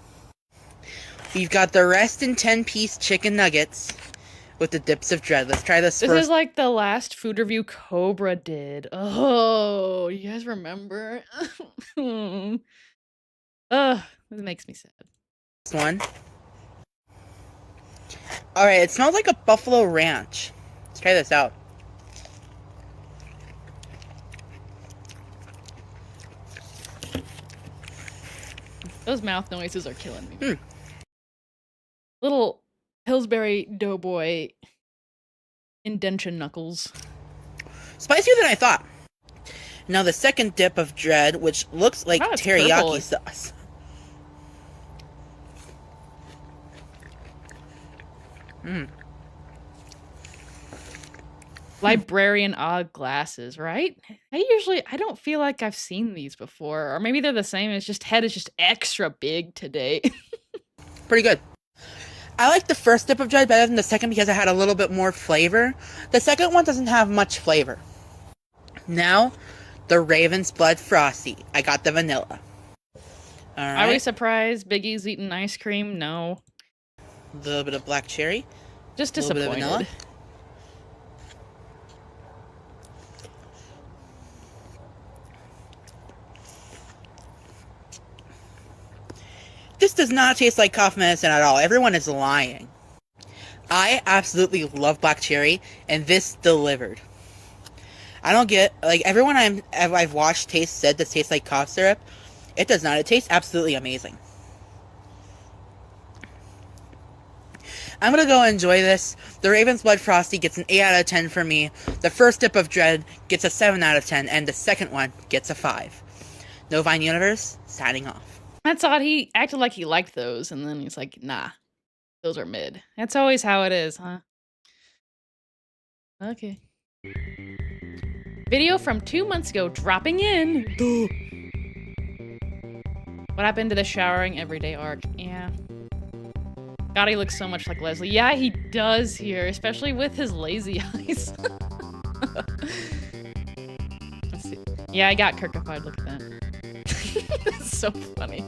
We've got the rest in 10-piece chicken nuggets with the Dips of Dread. Let's try this This first. is like the last food review Cobra did. Oh, you guys remember? Ugh, it makes me sad. One. Alright, it smells like a Buffalo Ranch. Let's try this out. Those mouth noises are killing me. Little Pillsbury Doughboy indention knuckles. Spicier than I thought. Now the second dip of Dread, which looks like Oh, it's teriyaki purple. sauce. Librarian odd glasses, right? I don't feel like I've seen these before. Or maybe they're the same. It's just head is just extra big today. Pretty good. I like the first dip of Dread better than the second because it had a little bit more flavor. The second one doesn't have much flavor. Now, the Raven's Blood Frosty. I got the vanilla. Alright. Are we surprised Biggie's eating ice cream? No. A little bit of black cherry. Just A little bit of disappointed. vanilla. This does not taste like cough medicine at all. Everyone is lying. I absolutely love black cherry, and this delivered. I don't get, like, everyone I've watched said this tastes like cough syrup. It does not. It tastes absolutely amazing. I'm gonna go enjoy this. The Raven's Blood Frosty gets an 8 out of 10 for me. The first dip of Dread gets a 7 out of 10, and the second one gets a 5. No Vine Universe, signing off. That's odd. He acted like he liked those, and then he's like, nah, those are mid. That's always how it is, huh? Okay. Video from 2 months ago dropping in. Duh. What happened to the showering everyday arc? Yeah. God, he looks so much like Leslie. Yeah, he does here, especially with his lazy eyes. Let's see. Yeah, I got Kirkified. Look at that. It's so funny.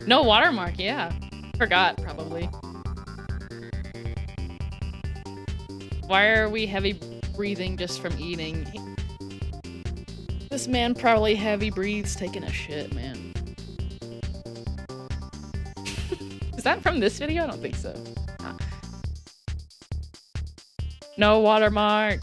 No watermark, yeah. Forgot, probably. Why are we heavy breathing just from eating? This man probably heavy breathes taking a shit, man. Is that from this video? I don't think so. Huh. No watermark.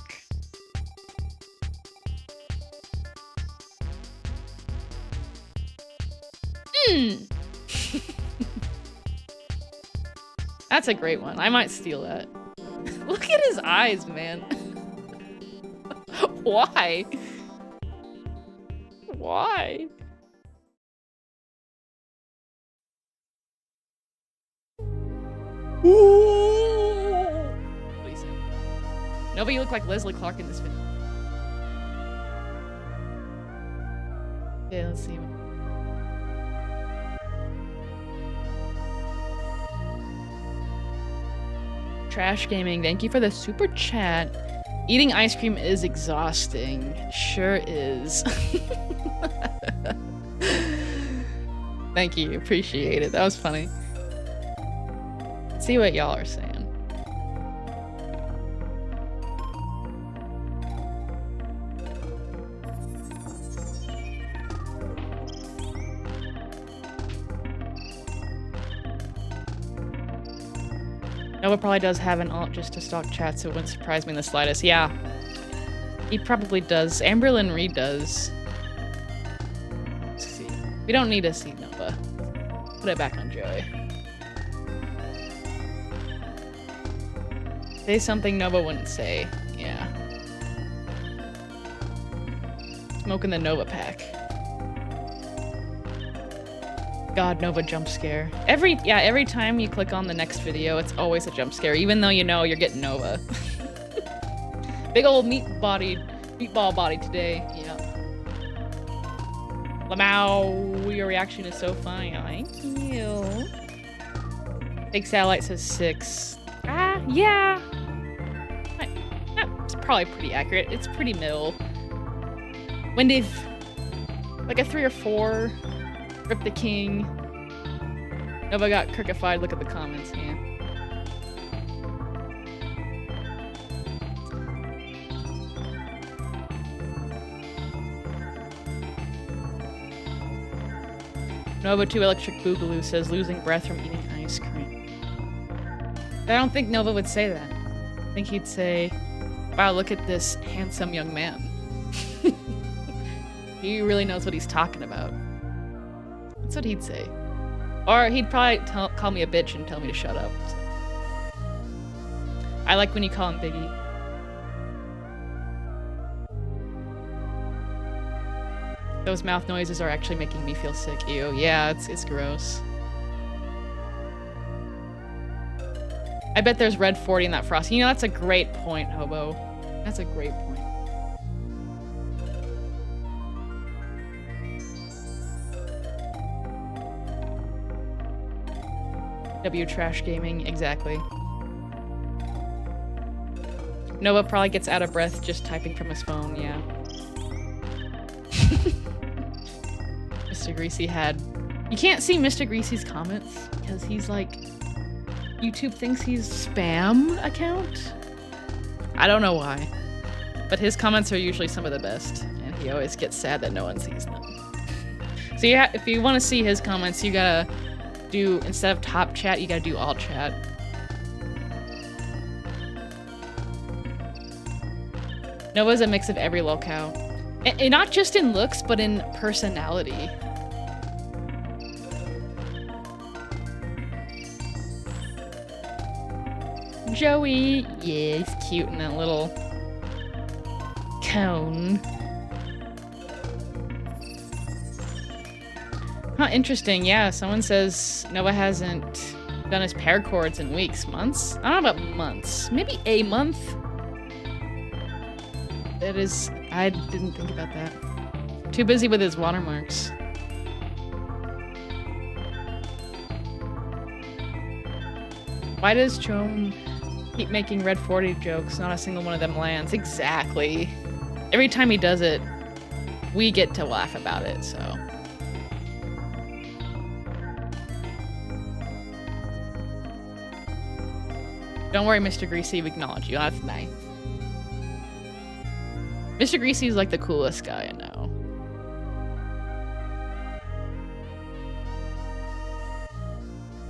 That's a great one. I might steal that. Look at his eyes, man. Why? Why? Ooh. Please. Nova, you look like Leslie Clark in this video. Yeah, let's see. Trash Gaming, thank you for the super chat. Eating ice cream is exhausting. Sure is. Thank you, appreciate it. That was funny. Let's see what y'all are saying. Nova probably does have an alt just to stalk chat, so it wouldn't surprise me in the slightest. Yeah. He probably does. Amberlyn Reed does. Let's see. We don't need to see Nova. Put it back on Joey. Say something Nova wouldn't say. Yeah. Smoking the Nova pack. God, Nova jump scare. Every time you click on the next video, it's always a jump scare, even though you know you're getting Nova. Big old meatball body today. Yeah. Lamau, your reaction is so funny. Thank you. Big Satellite says 6. Yeah. It's probably pretty accurate. It's pretty middle. Wendy, like a 3 or 4. Rip the King. Nova got kirkified. Look at the comments, yeah. Nova 2 Electric Boogaloo says losing breath from eating ice cream. I don't think Nova would say that. I think he'd say, wow, look at this handsome young man. He really knows what he's talking about. That's what he'd say. Or he'd probably call me a bitch and tell me to shut up. So. I like when you call him Biggie. Those mouth noises are actually making me feel sick. Ew. Yeah, it's gross. I bet there's red 40 in that frosty. You know, that's a great point, Hobo. That's a great point. W Trash Gaming, exactly. Nova probably gets out of breath just typing from his phone, yeah. Mr. Greasy had... You can't see Mr. Greasy's comments because he's like... YouTube thinks he's spam account? I don't know why. But his comments are usually some of the best, and he always gets sad that no one sees them. So yeah, if you want to see his comments, you gotta do, instead of top chat, you gotta do all chat. Nova's a mix of every lolcow. And not just in looks, but in personality. Joey, yeah, he's cute in that little cone. Huh, interesting. Yeah, someone says Nova hasn't done his paracords in weeks. Months? I don't know about months. Maybe a month? That is... I didn't think about that. Too busy with his watermarks. Why does Chom keep making Red 40 jokes? Not a single one of them lands. Exactly. Every time he does it, we get to laugh about it, so... Don't worry, Mr. Greasy, we acknowledge you. That's nice. Mr. Greasy is like the coolest guy I know.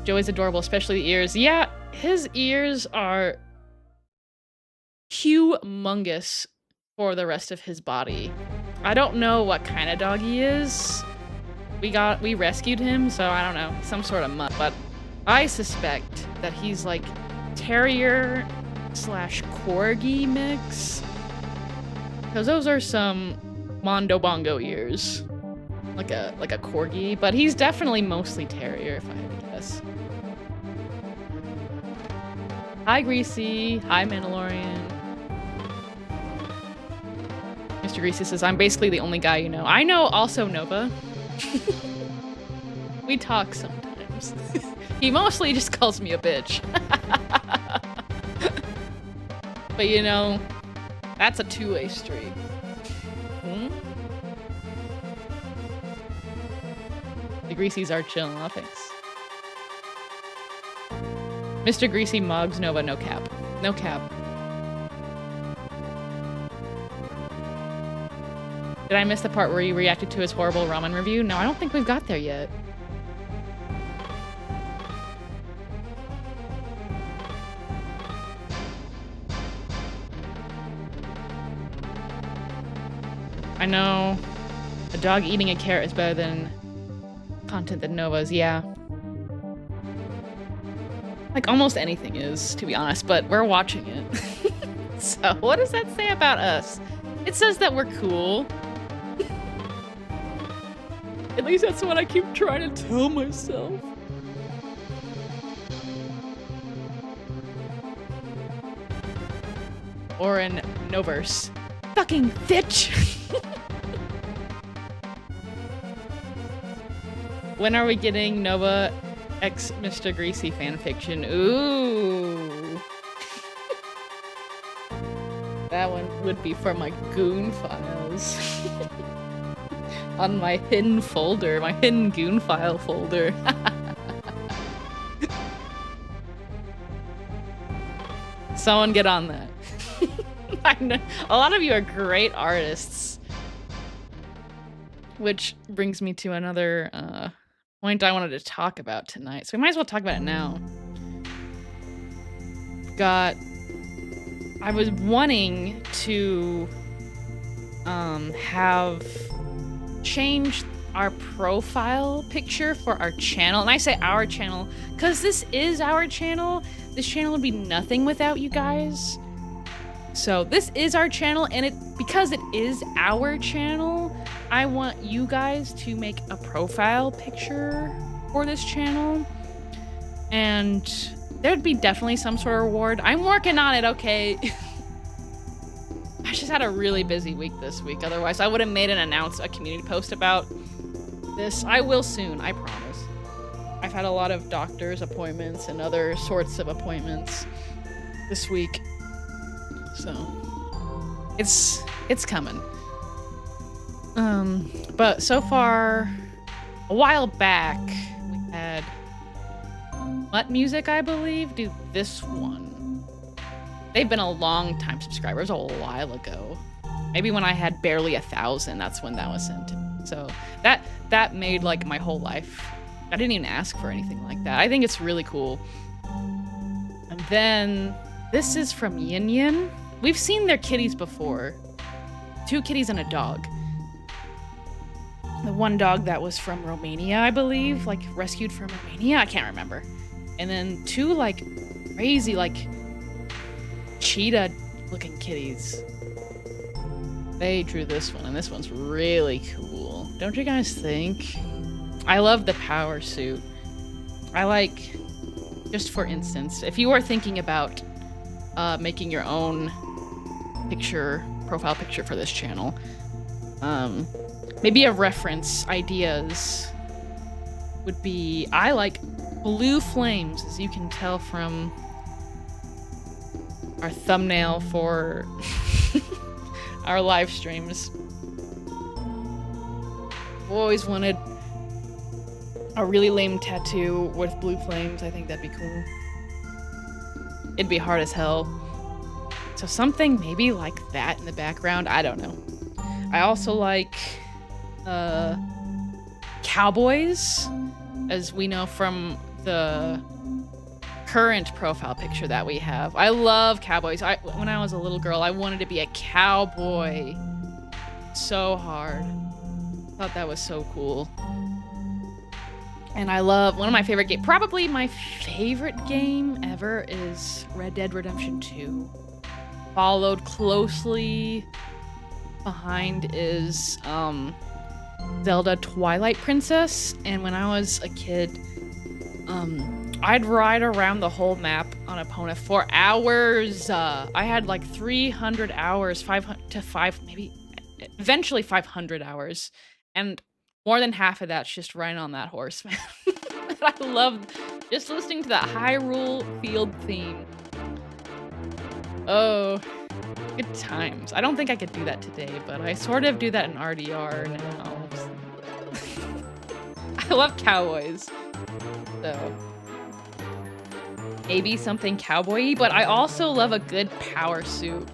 Joey's adorable, especially the ears. Yeah, his ears are humongous for the rest of his body. I don't know what kind of dog he is. We rescued him, so I don't know, some sort of mutt. But I suspect that he's like terrier slash corgi mix. Because those are some Mondo Bongo ears. like a corgi, but he's definitely mostly terrier, if I had to guess. Hi, Greasy. Hi, Mandalorian. Mr. Greasy says, I'm basically the only guy you know. I know also Nova. We talk sometimes. He mostly just calls me a bitch. But you know, that's a two-way street. Hmm? The Greasies are chill. Oh, thanks. Mr. Greasy mugs Nova, no cap. No cap. Did I miss the part where you reacted to his horrible ramen review? No, I don't think we've got there yet. I know a dog eating a carrot is better than content than Nova's, yeah. Like almost anything is, to be honest, but we're watching it. So what does that say about us? It says that we're cool. At least that's what I keep trying to tell myself. Or in Noverse. Fucking bitch! When are we getting Nova X Mr. Greasy fanfiction? Ooh. That one would be for my goon files. On my hidden folder, my hidden goon file folder. Someone get on that. I know a lot of you are great artists. Which brings me to another point I wanted to talk about tonight. So we might as well talk about it now. I was wanting to have changed our profile picture for our channel. And I say our channel because this is our channel. This channel would be nothing without you guys. So this is our channel, and because it is our channel, I want you guys to make a profile picture for this channel. And there'd be definitely some sort of reward. I'm working on it, okay? I just had a really busy week this week. Otherwise, I would have made a community post about this. I will soon, I promise. I've had a lot of doctor's appointments and other sorts of appointments this week. So, it's coming. But so far, a while back, we had Mutt Music, I believe, do this one. They've been a long time subscribers, a while ago. Maybe when I had barely 1,000, that's when that was sent to me. So that made like my whole life. I didn't even ask for anything like that. I think it's really cool. And then this is from Yin Yin. We've seen their kitties before. 2 kitties and a dog. The one dog that was from Romania, I believe, like rescued from Romania. I can't remember. And then 2 like crazy like cheetah looking kitties. They drew this one, and this one's really cool. Don't you guys think? I love the power suit. I like, just for instance, if you are thinking about making your own profile picture for this channel, maybe a reference ideas would be, I like blue flames, as you can tell from our thumbnail for our live streams. I've always wanted a really lame tattoo with blue flames. I think that'd be cool. It'd be hard as hell. So something maybe like that in the background. I don't know. I also like cowboys, as we know from the current profile picture that we have. I love cowboys. When I was a little girl, I wanted to be a cowboy so hard. Thought that was so cool. And I love, one of my favorite games, probably my favorite game ever, is Red Dead Redemption 2. Followed closely behind is Zelda Twilight Princess, and when I was a kid, I'd ride around the whole map on Epona for hours. I had like 300 hours, 500 to 5, maybe eventually 500 hours, and more than half of that's just riding on that horse, man. I love just listening to that Hyrule Field theme. Oh, good times. I don't think I could do that today, but I sort of do that in RDR now. I love cowboys, so maybe something cowboy-y, but I also love a good power suit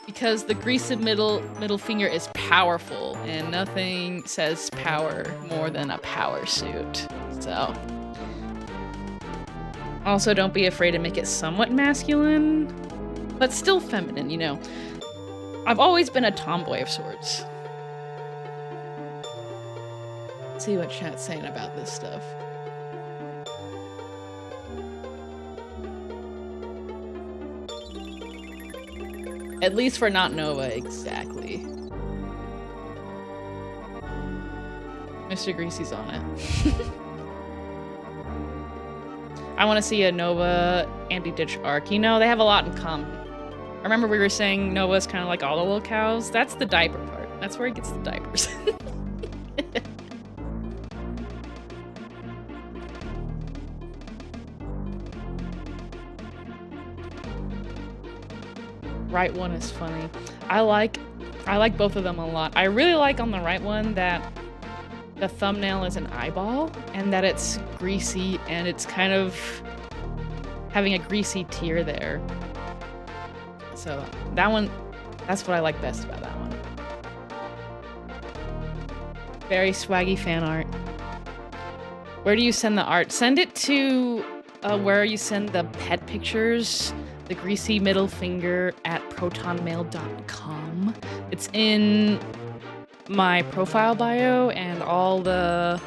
because the Greasy middle finger is powerful, and nothing says power more than a power suit. So, also don't be afraid to make it somewhat masculine, but still feminine. You know, I've always been a tomboy of sorts. Let's see what chat's saying about this stuff. At least for not Nova, exactly. Mr. Greasy's on it. I want to see a Nova anti-ditch arc. You know, they have a lot in common. I remember we were saying Nova's kind of like all the little cows. That's the diaper part. That's where he gets the diapers. Right one is funny. I like both of them a lot. I really like on the right one that the thumbnail is an eyeball and that it's greasy and it's kind of having a greasy tear there. So that one, that's what I like best about that one. Very swaggy fan art. Where do you send the art? Send it to where you send the pet pictures. The Greasy middle finger at protonmail.com. It's in my profile bio and all the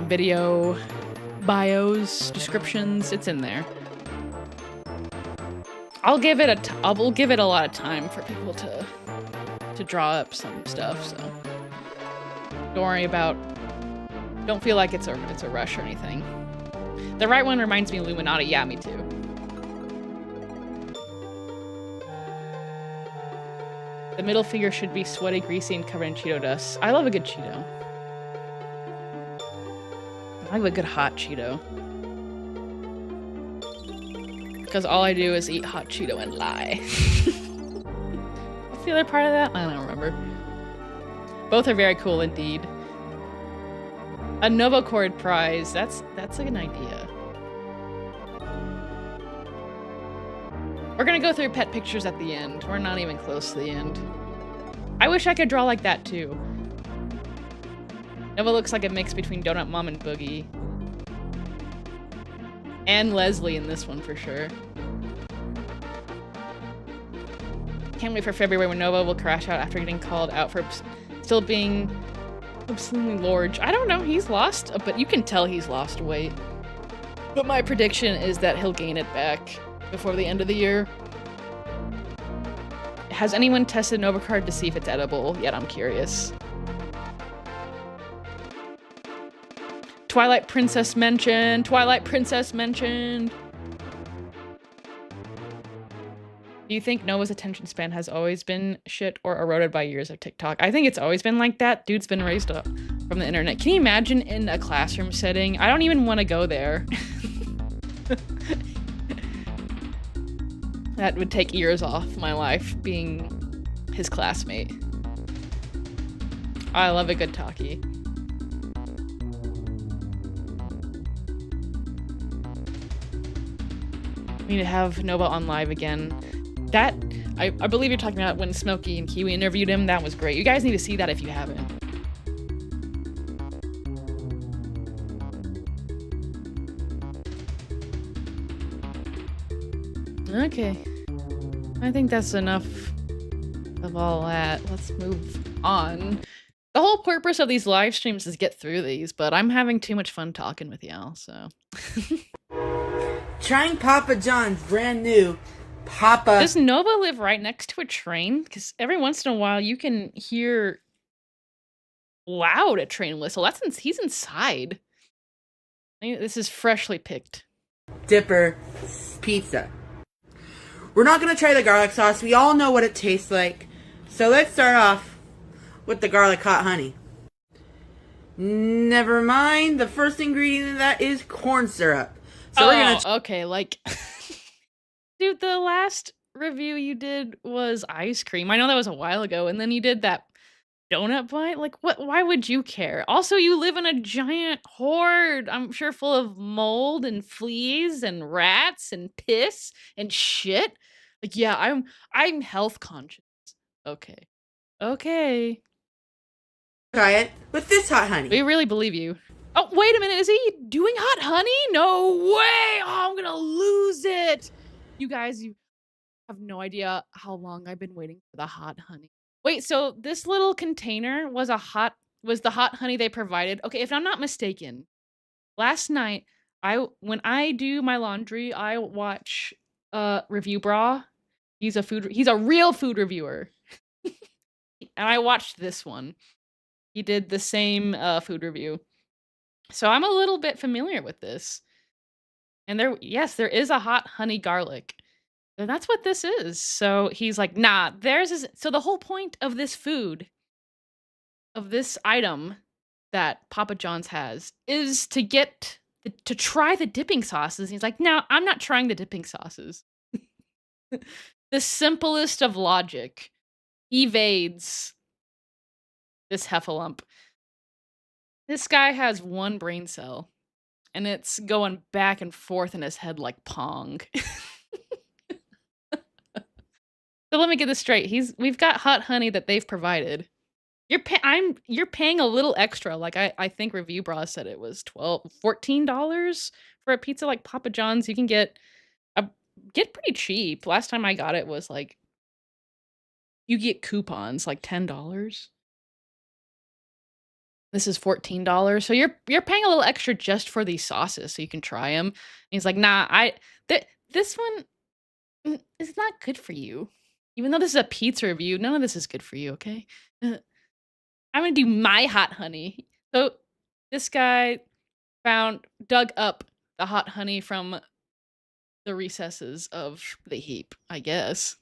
video bios, descriptions. It's in there. I'll give it a lot of time for people to draw up some stuff. So don't feel like it's a rush or anything. The right one reminds me of Illuminati. Yeah, me too. The middle finger should be sweaty, greasy, and covered in Cheeto dust. I love a good Cheeto. I love a good hot Cheeto. Because all I do is eat hot Cheeto and lie. What's the other part of that? I don't remember. Both are very cool indeed. A Novochord prize. That's an idea. We're gonna go through pet pictures at the end. We're not even close to the end. I wish I could draw like that too. Nova looks like a mix between Donut Mom and Boogie. And Leslie in this one for sure. Can't wait for February when Nova will crash out after getting called out for still being obscenely large. I don't know, he's lost, but you can tell he's lost weight. But my prediction is that he'll gain it back before the end of the year. Has anyone tested Novacard to see if it's edible? Yet I'm curious. Twilight Princess mentioned. Twilight Princess mentioned. Do you think Nova's attention span has always been shit or eroded by years of TikTok? I think it's always been like that. Dude's been raised up from the internet. Can you imagine in a classroom setting? I don't even want to go there. That would take years off my life being his classmate. I love a good talkie. We need to have Nova on live again. That, I believe you're talking about when Smokey and Kiwi interviewed him. That was great. You guys need to see that if you haven't. Okay. I think that's enough of all that. Let's move on. The whole purpose of these live streams is to get through these, but I'm having too much fun talking with y'all, so. Trying Papa John's brand new Papa. Does Nova live right next to a train? Because every once in a while you can hear loud a train whistle. He's inside. This is freshly picked. Dipper pizza. We're not going to try the garlic sauce. We all know what it tastes like. So let's start off with the garlic hot honey. Never mind. The first ingredient of that is corn syrup. So we're going to... Okay, like... Dude, the last review you did was ice cream. I know that was a while ago, and then you did that donut bite. Like, what? Why would you care? Also, you live in a giant horde, I'm sure, full of mold and fleas and rats and piss and shit. Like, yeah, I'm health conscious. Okay. try it with this hot honey. We really believe you. Oh, wait a minute. Is he doing hot honey? No way. Oh, I'm gonna lose it. You guys, you have no idea how long I've been waiting for the hot honey. Wait, so this little container was the hot honey they provided. Okay, if I'm not mistaken, last night when I do my laundry, I watch Review Bra. He's a real food reviewer. And I watched this one. He did the same food review. So I'm a little bit familiar with this. And there is a hot honey garlic. And that's what this is. So he's like, nah, so the whole point of this food, of this item that Papa John's has, is to to try the dipping sauces. He's like, no, I'm not trying the dipping sauces. The simplest of logic evades this heffalump. This guy has one brain cell, and it's going back and forth in his head like Pong. So let me get this straight. We've got hot honey that they've provided. You're paying a little extra. Like I think Review Bra said it was $14 for a pizza like Papa John's. You can get pretty cheap. Last time I got it was like you get coupons like $10. This is $14. So you're paying a little extra just for these sauces so you can try them. And he's like, "Nah, this one is not good for you." Even though this is a pizza review, none of this is good for you, okay? I'm gonna do my hot honey. So this guy dug up the hot honey from the recesses of the heap, I guess.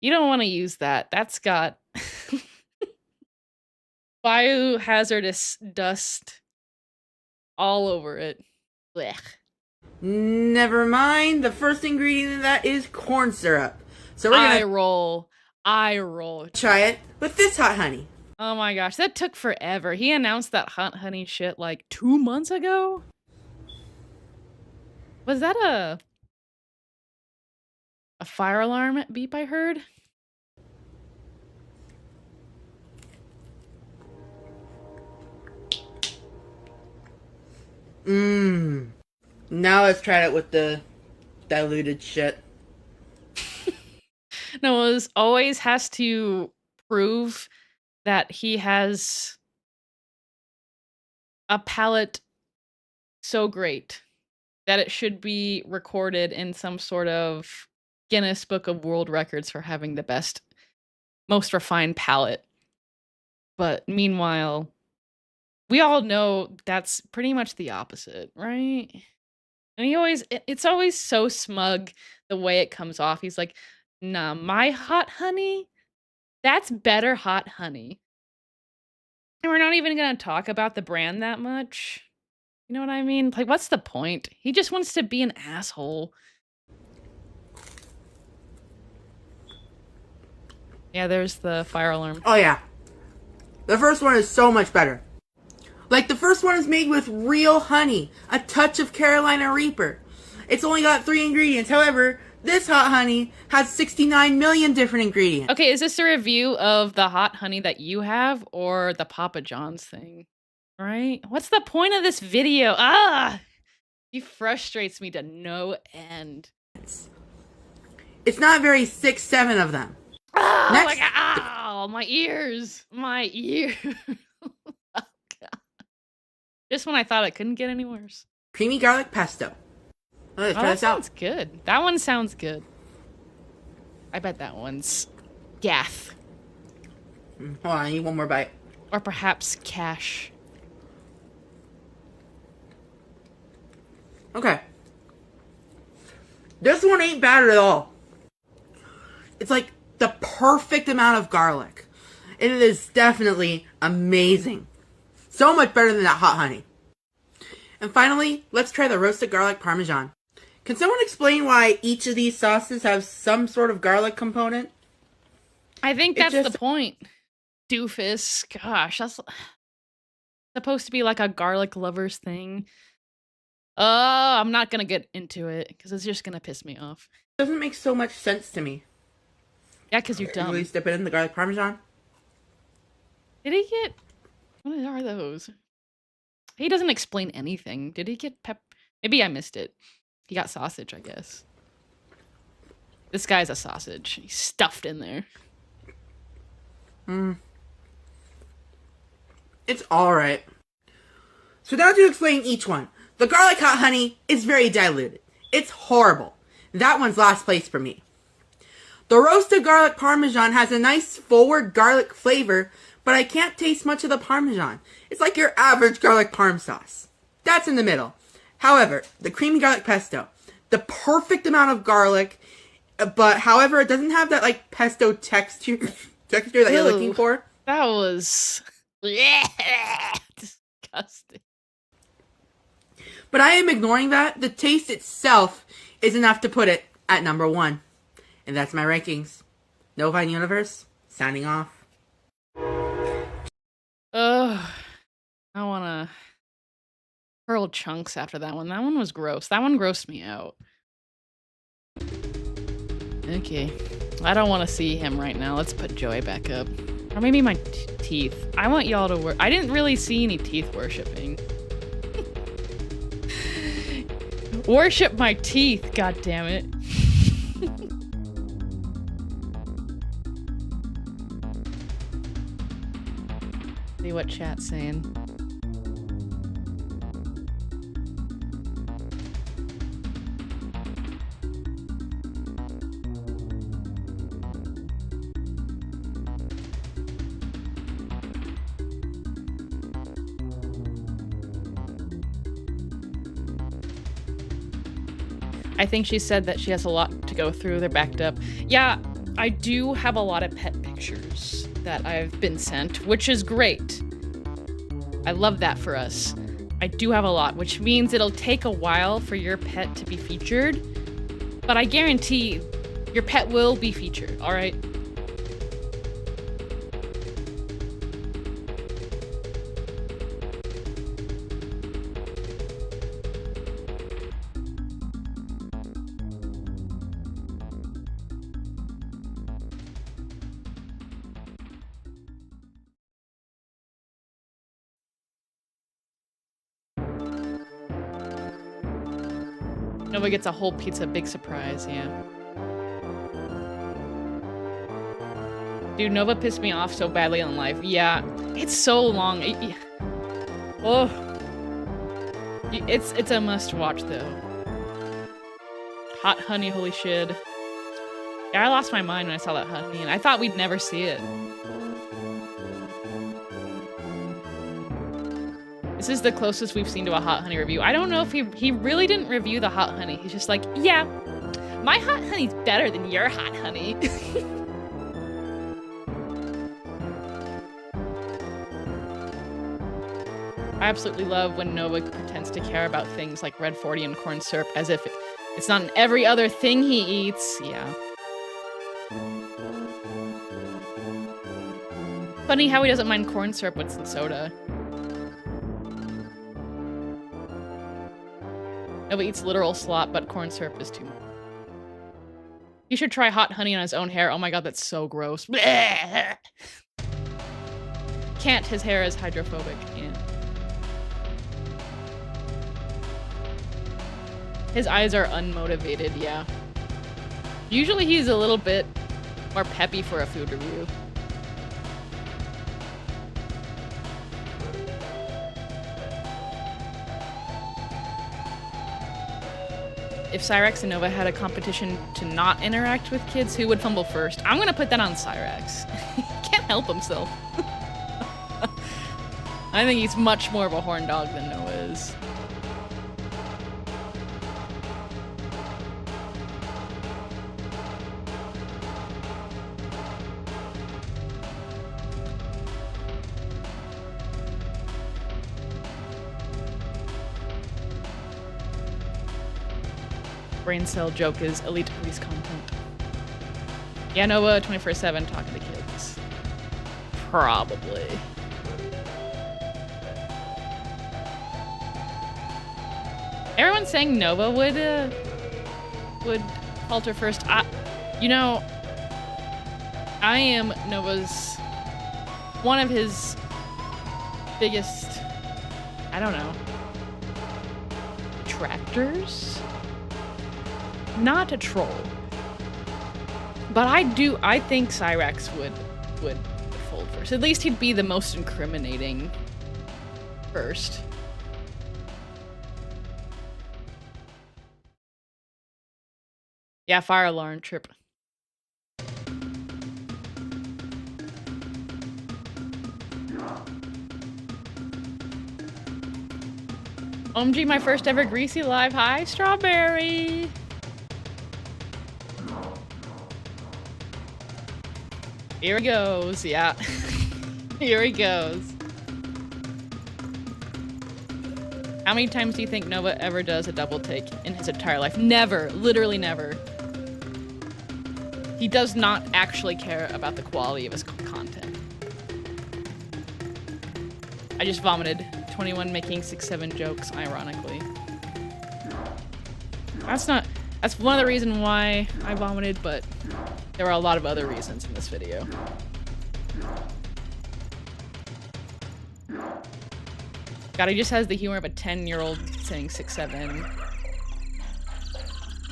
You don't want to use that. That's got biohazardous dust all over it. Blech. Never mind. The first ingredient of that is corn syrup. So we're gonna I roll. try it with this hot honey. Oh my gosh, that took forever. He announced that hot honey shit like 2 months ago? Was that a fire alarm beep I heard? Now let's try it with the diluted shit. No, it always has to prove that he has a palate so great that it should be recorded in some sort of Guinness Book of World Records for having the best, most refined palate. But meanwhile, we all know that's pretty much the opposite, right? And it's always so smug the way it comes off. He's like, nah, my hot honey, that's better hot honey. And we're not even going to talk about the brand that much. You know what I mean? Like, what's the point? He just wants to be an asshole. Yeah, there's the fire alarm. Oh yeah. The first one is so much better. Like, the first one is made with real honey, a touch of Carolina Reaper. It's only got 3 ingredients. However, this hot honey has 69 million different ingredients. Okay, is this a review of the hot honey that you have or the Papa John's thing? Right? What's the point of this video? He frustrates me to no end. It's not very 6-7 of them. Oh, Next, my ears. My ears. Oh, God. Just when I thought it couldn't get any worse. creamy garlic pesto. Let's try That this out. sounds good. That one sounds good. I bet that one's Gath. Hold on, I need one more bite. Or perhaps Cash. Okay. This one ain't bad at all. It's like the perfect amount of garlic. And it is definitely amazing. So much better than that hot honey. And finally, let's try the roasted garlic parmesan. Can someone explain why each of these sauces have some sort of garlic component? I think It that's just- the point. Doofus. Gosh, that's supposed to be like a garlic lovers thing. Oh, I'm not gonna get into it because it's just gonna piss me off. Doesn't make so much sense to me. Yeah, because you're You dumb. really dip it in the garlic parmesan? Did he get? What are those? He doesn't explain anything. Did he get pep? Maybe I missed it. He got sausage, I guess. This guy's a sausage. He's stuffed in there. It's alright. So now to explain each one. The garlic hot honey is very diluted. It's horrible. That one's last place for me. The roasted garlic parmesan has a nice forward garlic flavor, but I can't taste much of the parmesan. It's like your average garlic parm sauce. That's in the middle. However, the creamy garlic pesto, the perfect amount of garlic, but however, it doesn't have that like pesto texture that you're looking Ew. for. That was disgusting. But I am ignoring that. The taste itself is enough to put it at number 1. And that's my rankings. Novine Universe, signing off. Ugh. I wanna hurl chunks after that one. That one was gross. That one grossed me out. Okay. I don't want to see him right now. Let's put Joey back up. Or maybe my teeth. I want y'all to I didn't really see any teeth worshipping. Worship my teeth, god damn it. See what chat's saying. I think she said that she has a lot to go through. They're backed up. Yeah, I do have a lot of pet pictures that I've been sent, which is great. I love that for us. I do have a lot, which means it'll take a while for your pet to be featured. But I guarantee your pet will be featured, all right? Nobody gets a whole pizza, big surprise, yeah. Dude, Nova pissed me off so badly in life. Yeah, it's so long. Oh. It's a must watch though. Hot honey, holy shit. Yeah, I lost my mind when I saw that honey and I thought we'd never see it. This is the closest we've seen to a hot honey review. I don't know if he really didn't review the hot honey. He's just like, yeah, my hot honey's better than your hot honey. I absolutely love when Nova pretends to care about things like Red 40 and corn syrup as if it's not in every other thing he eats. Yeah. Funny how he doesn't mind corn syrup when it's in soda. Nova eats literal slop, but corn syrup is too much. You should try hot honey on his own hair. Oh my god, that's so gross. Blech. Can't, his hair is hydrophobic. Yeah. His eyes are unmotivated, yeah. Usually he's a little bit more peppy for a food review. if Cyrex and Nova had a competition to not interact with kids, who would fumble first? I'm gonna put that on Cyrex. He can't help himself. I think he's much more of a horn dog than Noah is. Brain cell joke is elite police content. Yeah, Nova 24/7 talking to kids. Probably. Everyone's saying Nova would falter first. You know, I am Nova's one of his biggest, I don't know, detractors. Not a troll, but I think Cyrex would fold first. At least he'd be the most incriminating first. Yeah, fire alarm trip. OMG, my first ever Greasy live. Hi, Strawberry. Here he goes, yeah. Here he goes. How many times do you think Nova ever does a double take in his entire life? Never. Literally never. He does not actually care about the quality of his content. I just vomited. 21 making 6-7 jokes, ironically. That's one of the reasons why I vomited, but there were a lot of other reasons in this video. God, he just has the humor of a 10-year-old saying 6-7.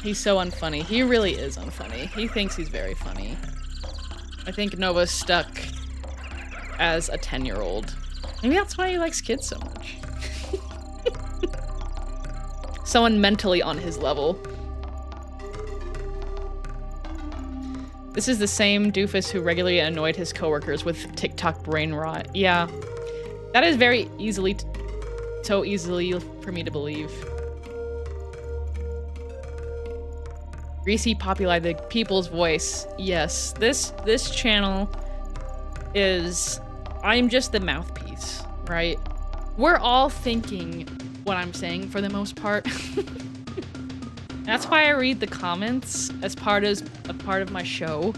He's so unfunny. He really is unfunny. He thinks he's very funny. I think Nova's stuck as a 10-year-old. Maybe that's why he likes kids so much. Someone mentally on his level. This is the same doofus who regularly annoyed his coworkers with TikTok brain rot. Yeah. That is very easily, so easily for me to believe. Greasy populated the people's voice. Yes, this channel is, I'm just the mouthpiece, right? We're all thinking what I'm saying for the most part. That's why I read the comments as part of my show.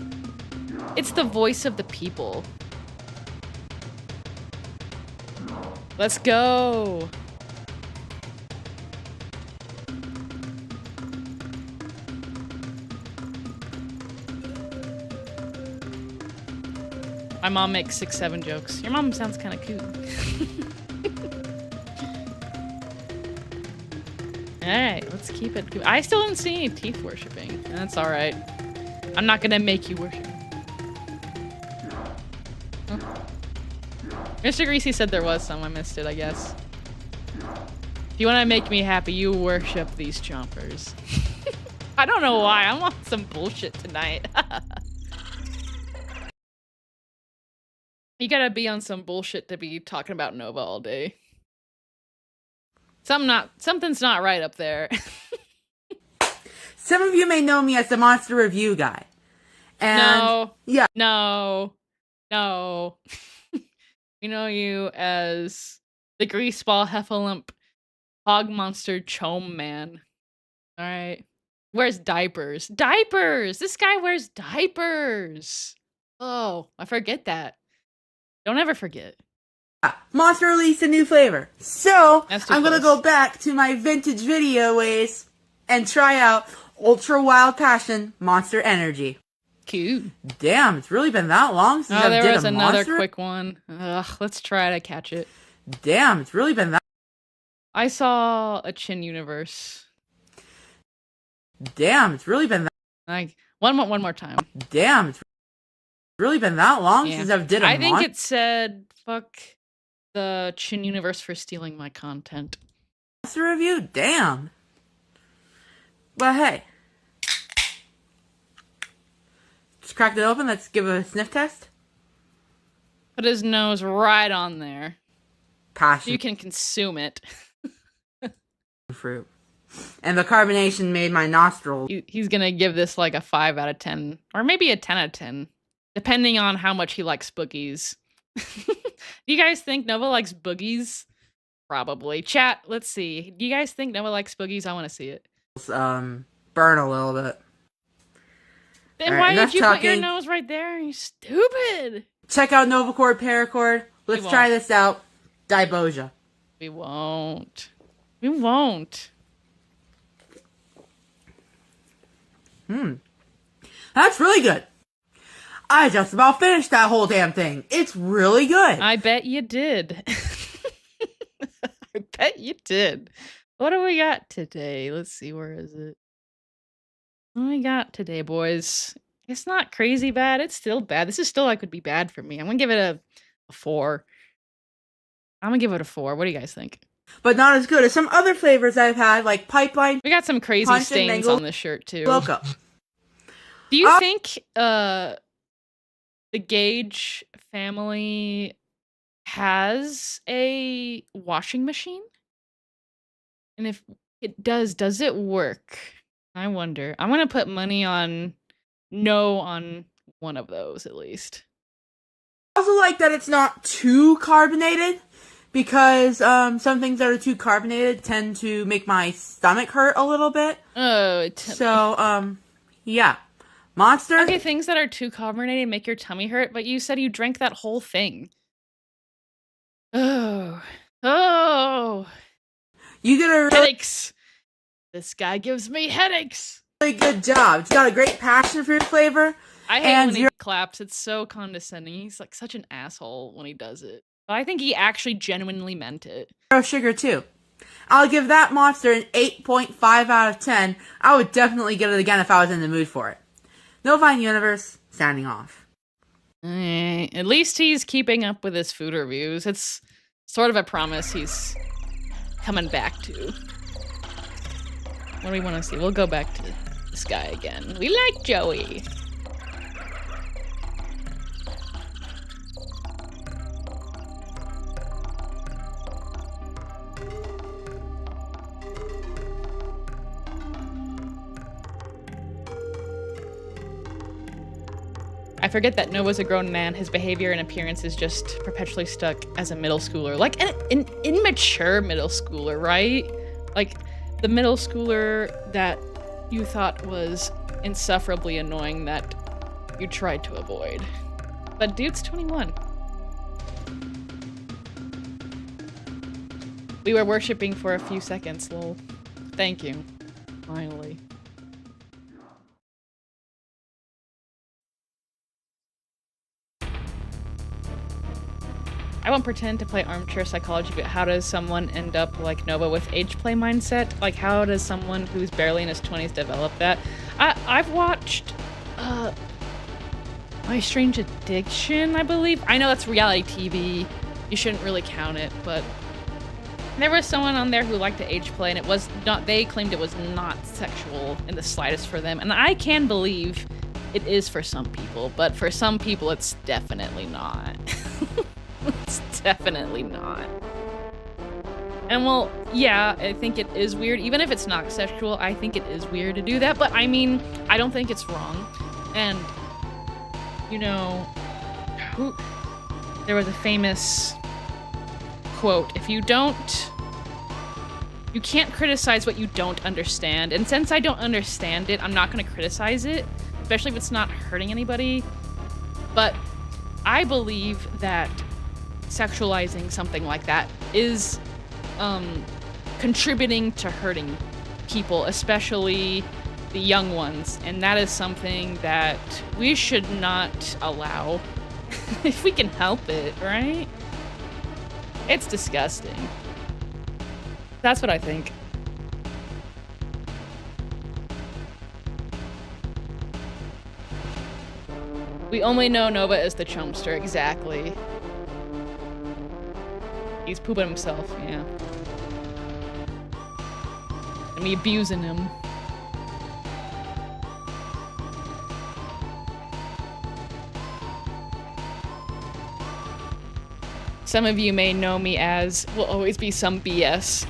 It's the voice of the people. Let's go. My mom makes 6-7 jokes. Your mom sounds kind of cool. Alright, let's keep it. I still didn't see any teeth worshipping. That's alright. I'm not gonna make you worship. Huh. Mr. Greasy said there was some. I missed it, I guess. If you want to make me happy, you worship these chompers. I don't know why. I'm on some bullshit tonight. You gotta be on some bullshit to be talking about Nova all day. Something's not right up there. Some of you may know me as the Monster Review guy. And No. yeah. No. We know you as the Greaseball Heffalump Hog Monster Chome Man. Alright. Wears diapers. Diapers! This guy wears diapers! Oh, I forget that. Don't ever forget. Monster released a new flavor. So, I'm gonna close. go back to my vintage video ways and try out Ultra Wild Passion Monster Energy. Cute. Damn, it's really been that long since I did a there was another monster. quick one. Ugh, let's try to catch it. Damn, it's really been that. I saw a Chin Universe. Damn, it's really been that. Like one more time. Damn, it's really been that long Yeah. since I've did a I think it said fuck the Chin Universe for stealing my content. monster review. Damn. But hey. Just cracked it open. Let's give it a sniff test. Put his nose right on there. Passion You can consume it. fruit. And the carbonation made my nostrils. He's gonna give this like a 5 out of 10. Or maybe a 10 out of 10. Depending on how much he likes boogies. Do you guys think Nova likes boogies? Probably. Chat, let's see. Do you guys think Nova likes boogies? I want to see it. Burn a little bit. Then All right, why did enough you put your talking. nose right there? You stupid. Check out Novacord Paracord. Let's try this out. Diboja. We won't. We won't. That's really good. I just about finished that whole damn thing. It's really good. I bet you did. I bet you did. What do we got today? Let's see, where is it? What do we got today, boys? It's not crazy bad. It's still bad. This is still like would be bad for me. I'm gonna give it a 4. I'm gonna give it a 4. What do you guys think? But not as good as some other flavors I've had, like Pipeline We got some crazy Punch and stains Mango on this shirt too. Loco. Do you think the Gage family has a washing machine? And if it does it work? I wonder. I'm gonna put money on no on one of those at least. I also like that it's not too carbonated, because some things that are too carbonated tend to make my stomach hurt a little bit. Oh, So, yeah. Monster. okay, things that are too carbonated make your tummy hurt, but you said you drank that whole thing. Oh, You did a really, headaches. This guy gives me headaches. really good job. It's got a great passion fruit flavor. I hate And when he zero- claps. It's so condescending. He's like such an asshole when he does it. But I think he actually genuinely meant it. Zero sugar too. I'll give that monster an 8.5 out of 10. I would definitely get it again if I was in the mood for it. Novine Universe, signing off. At least he's keeping up with his food reviews. It's sort of a promise he's coming back to. What do we want to see? We'll go back to this guy again. We like Joey. I forget that Nova's a grown man. His behavior and appearance is just perpetually stuck as a middle schooler. Like an immature middle schooler, right? Like the middle schooler that you thought was insufferably annoying that you tried to avoid. But dude's 21. We were worshipping for a few seconds, lol. Thank you. Finally. I won't pretend to play armchair psychology, but how does someone end up like Nova with age play mindset? Like, how does someone who's barely in his 20s develop that? I've watched My Strange Addiction, I believe. I know that's reality TV. You shouldn't really count it, but there was someone on there who liked to age play, and it was not. They claimed it was not sexual in the slightest for them, and I can believe it is for some people, but for some people, it's definitely not. It's definitely not. And well, yeah, I think it is weird. Even if it's not sexual, I think it is weird to do that. But I mean, I don't think it's wrong. And, you know, there was a famous quote, if you can't criticize what you don't understand. And since I don't understand it, I'm not going to criticize it, especially if it's not hurting anybody. But I believe that sexualizing something like that is contributing to hurting people, especially the young ones, and that is something that we should not allow if we can help it, right? It's disgusting. That's what I think. We only know Nova as the chumpster, exactly. He's pooping himself, yeah. And we abusing him. some of you may know me as will always be some BS.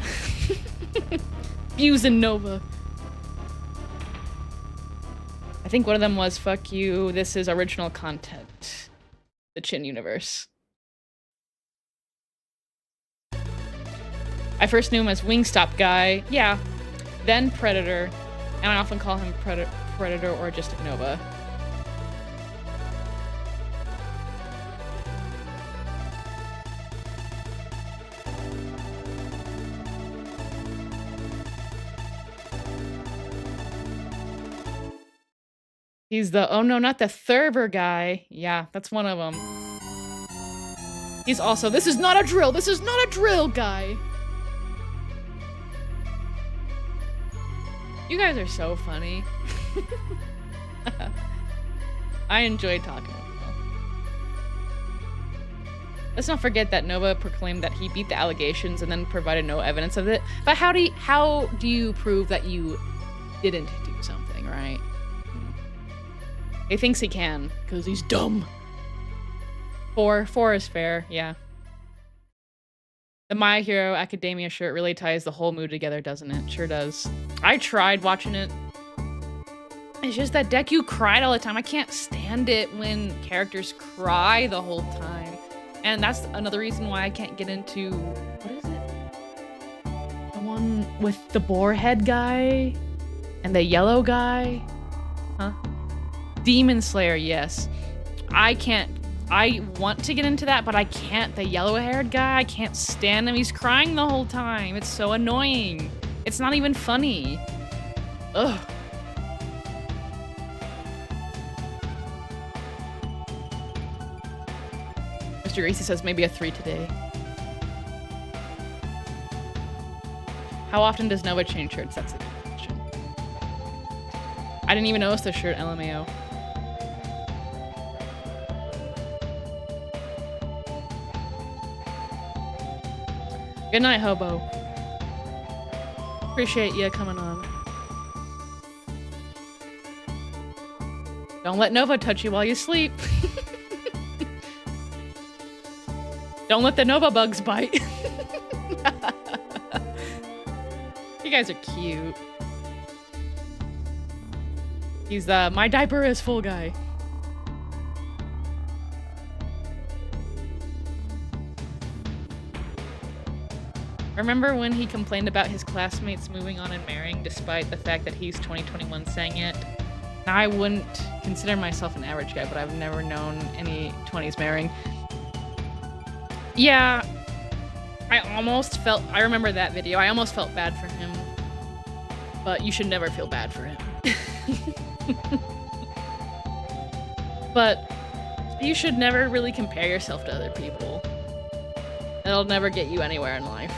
Fuse and Nova. I think one of them was fuck you, this is original content. The Chin universe. I first knew him as Wingstop Guy, yeah. Then Predator, and I often call him Predator or just Nova. He's the, oh no, not the Thurber guy. Yeah, that's one of them. He's also, this is not a drill, this is not a drill guy. You guys are so funny. I enjoy talking with you. Let's not forget that Nova proclaimed that he beat the allegations and then provided no evidence of it. But how do you prove that you didn't do something, right? He thinks he can, because he's dumb. Four is fair, yeah. The My Hero Academia shirt really ties the whole mood together, doesn't it? Sure does. I tried watching it. It's just that Deku cried all the time. I can't stand it when characters cry the whole time. And that's another reason why I can't get into... What is it? The one with the boar head guy? And the yellow guy? Huh? Demon Slayer, yes. I can't. I want to get into that, but I can't. The yellow-haired guy, I can't stand him. He's crying the whole time. It's so annoying. It's not even funny. Ugh. Mr. Greasy says maybe a 3 today. How often does Nova change shirts? That's a good question. I didn't even notice the shirt, LMAO. Good night, Hobo. Appreciate you coming on. Don't let Nova touch you while you sleep. Don't let the Nova bugs bite. You guys are cute. He's the my diaper is full guy. Remember when he complained about his classmates moving on and marrying despite the fact that he's 2021 saying it? Now, I wouldn't consider myself an average guy, but I've never known any 20s marrying. Yeah, I remember that video. I almost felt bad for him. But you should never feel bad for him. But you should never really compare yourself to other people. It'll never get you anywhere in life.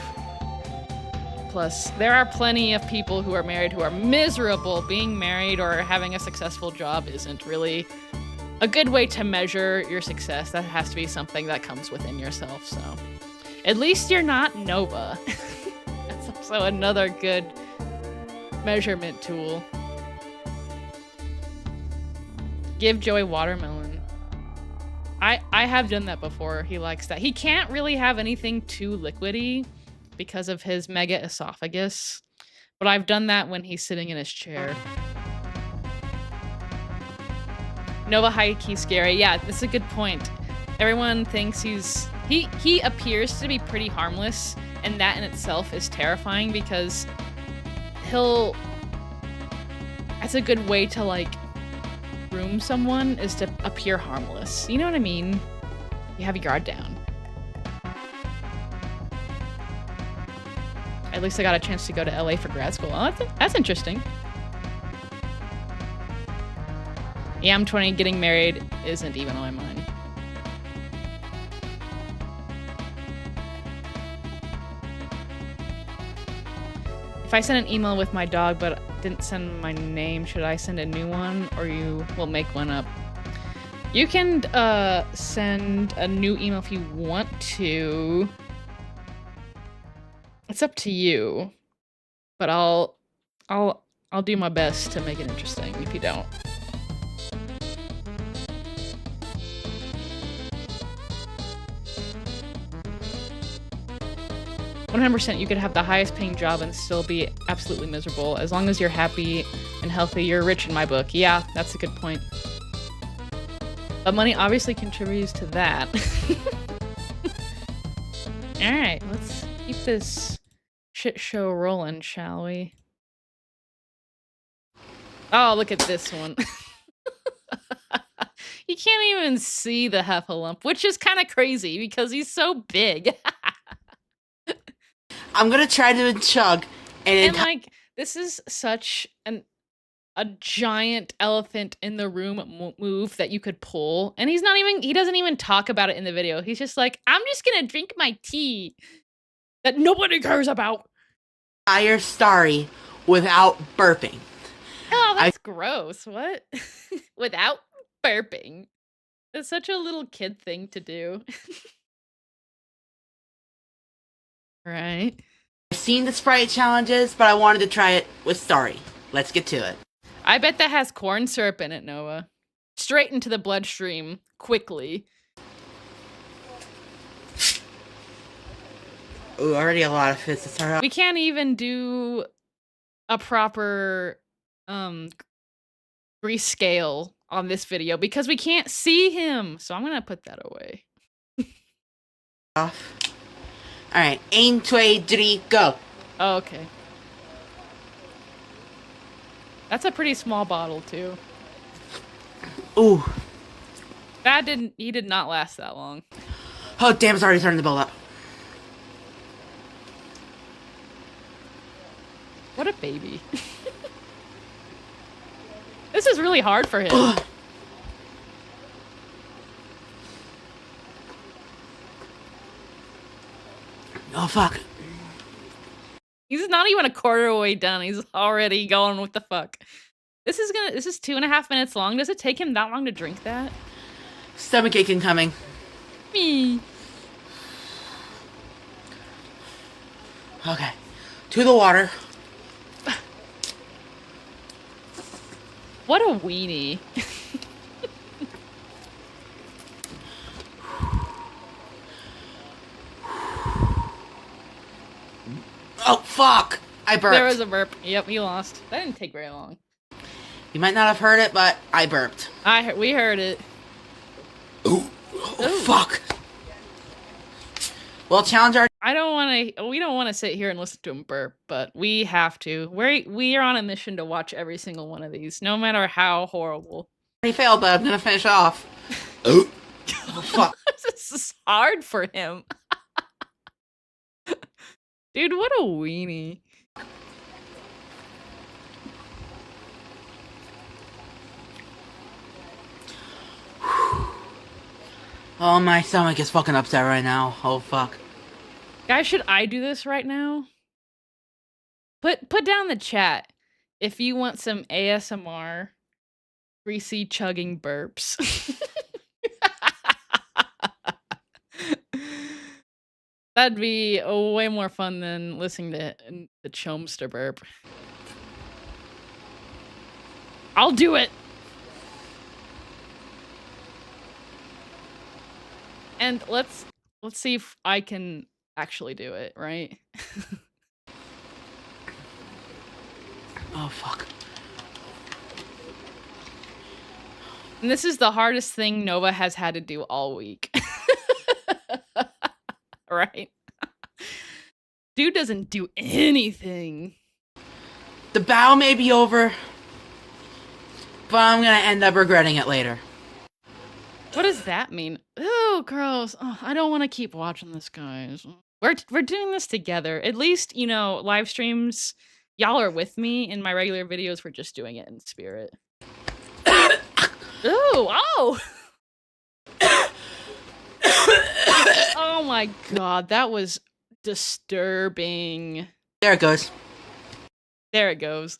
Plus, there are plenty of people who are married who are miserable. Being married or having a successful job isn't really a good way to measure your success. That has to be something that comes within yourself, so. At least you're not Nova. That's also another good measurement tool. Give Joey watermelon. I have done that before. He likes that. He can't really have anything too liquidy because of his mega esophagus. But I've done that when he's sitting in his chair. Nova high-key scary. Yeah, that's a good point. Everyone thinks he appears to be pretty harmless, and that in itself is terrifying because that's a good way to, like, groom someone, is to appear harmless. You know what I mean? You have your guard down. At least I got a chance to go to LA for grad school. Oh, that's interesting. Yeah, I'm 20, getting married isn't even on my mind. If I send an email with my dog but didn't send my name, should I send a new one or you will make one up? You can send a new email if you want to. It's up to you. But I'll do my best to make it interesting if you don't. 100% you could have the highest paying job and still be absolutely miserable. As long as you're happy and healthy, you're rich in my book. Yeah, that's a good point. But money obviously contributes to that. Alright, let's keep this shit show rolling, shall we? Oh, look at this one. You can't even see the heffalump, which is kind of crazy because he's so big. I'm gonna try to chug and like, this is such a giant elephant in the room move that you could pull. And he doesn't even talk about it in the video. He's just like, I'm just gonna drink my tea that nobody cares about. Entire Starry without burping. Oh, that's gross. What? Without burping. It's such a little kid thing to do. Right. I've seen the Sprite challenges, but I wanted to try it with Starry. Let's get to it. I bet that has corn syrup in it, Noah. Straight into the bloodstream, quickly. Ooh, already a lot of fizz to start off. We can't even do a proper rescale on this video because we can't see him. So I'm gonna put that away. Off. Alright, 1, 2, 3, go. Oh, okay. That's a pretty small bottle too. Ooh. He did not last that long. Oh damn, it's already starting to build up. What a baby. This is really hard for him. Ugh. Oh fuck. He's not even a quarter of the way done. He's already going with the fuck. This is 2.5 minutes long. Does it take him that long to drink that? Stomachache incoming. Me. Okay. To the water. What a weenie. Oh fuck! I burped. There was a burp. Yep, he lost. That didn't take very long. You might not have heard it, but I burped. We heard it. Ooh. Oh fuck. Well, challenge our. We don't want to sit here and listen to him burp, but we have to. We are on a mission to watch every single one of these, no matter how horrible. He failed, but I'm gonna finish off. Oh fuck. This is hard for him. Dude, what a weenie. Oh, my stomach is fucking upset right now. Oh fuck. Guys, should I do this right now? Put down in the chat if you want some ASMR greasy chugging burps. That'd be way more fun than listening to the Chomster burp. I'll do it. And let's see if I can actually do it, right? Oh fuck. And this is the hardest thing Nova has had to do all week. Right? Dude doesn't do anything. The battle may be over, but I'm gonna end up regretting it later. What does that mean? Ooh, gross. Oh, I don't want to keep watching this, guys. We're doing this together. At least, live streams, y'all are with me. In my regular videos, we're just doing it in spirit. Ooh, oh! Oh my god, that was disturbing. There it goes. There it goes.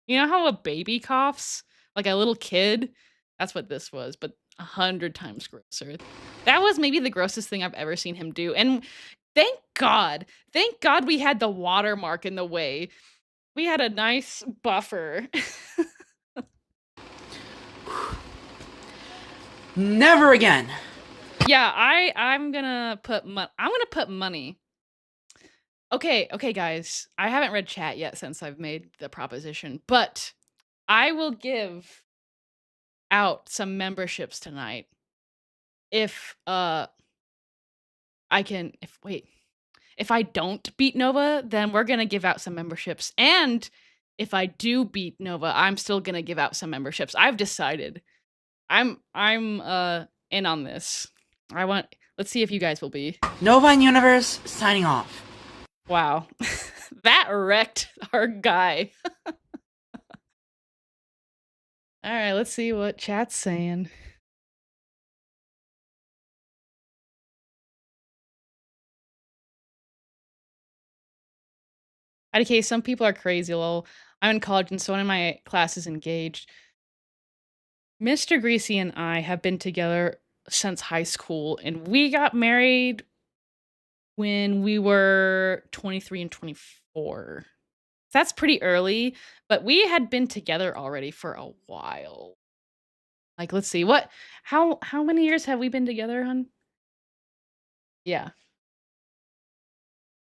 You know how a baby coughs? Like a little kid? That's what this was, but 100 times grosser. That was maybe the grossest thing I've ever seen him do. And thank God we had the watermark in the way. We had a nice buffer. Never again. Yeah, I'm gonna put money Okay, guys. I haven't read chat yet since I've made the proposition, but I will give out some memberships tonight if I can if wait. If I don't beat Nova, then we're gonna give out some memberships. And if I do beat Nova, I'm still gonna give out some memberships. I've decided. I'm in on this. Let's see if you guys will be. Nova and Universe signing off. Wow. That wrecked our guy. Alright, let's see what chat's saying. IDK, some people are crazy, lol. I'm in college and so one of my classes engaged. Mr. Greasy and I have been together since high school, and we got married when we were 23 and 24. That's pretty early, but we had been together already for a while. Like, let's see, how many years have we been together, hon? Yeah.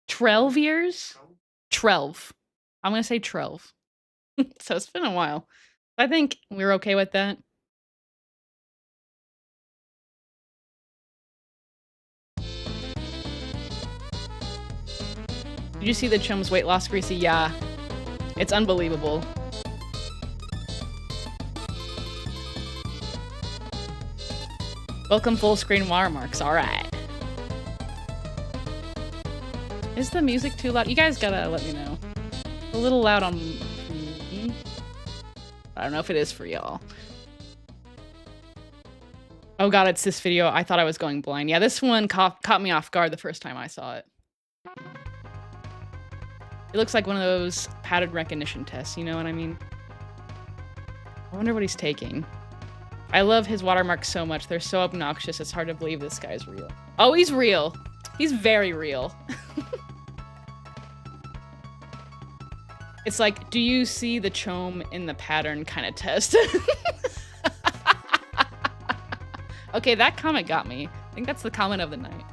12 years? 12. I'm gonna say 12. So it's been a while. I think we're okay with that. Did you see the chum's weight loss, Greasy? Yeah. It's unbelievable. Welcome full screen watermarks. Alright. Is the music too loud? You guys gotta let me know. A little loud on me. I don't know if it is for y'all. Oh god, it's this video. I thought I was going blind. Yeah, this one caught me off guard the first time I saw it. It looks like one of those pattern recognition tests, you know what I mean? I wonder what he's taking. I love his watermarks so much. They're so obnoxious, it's hard to believe this guy's real. Oh, he's real. He's very real. It's like, do you see the chome in the pattern kind of test? Okay, that comment got me. I think that's the comment of the night.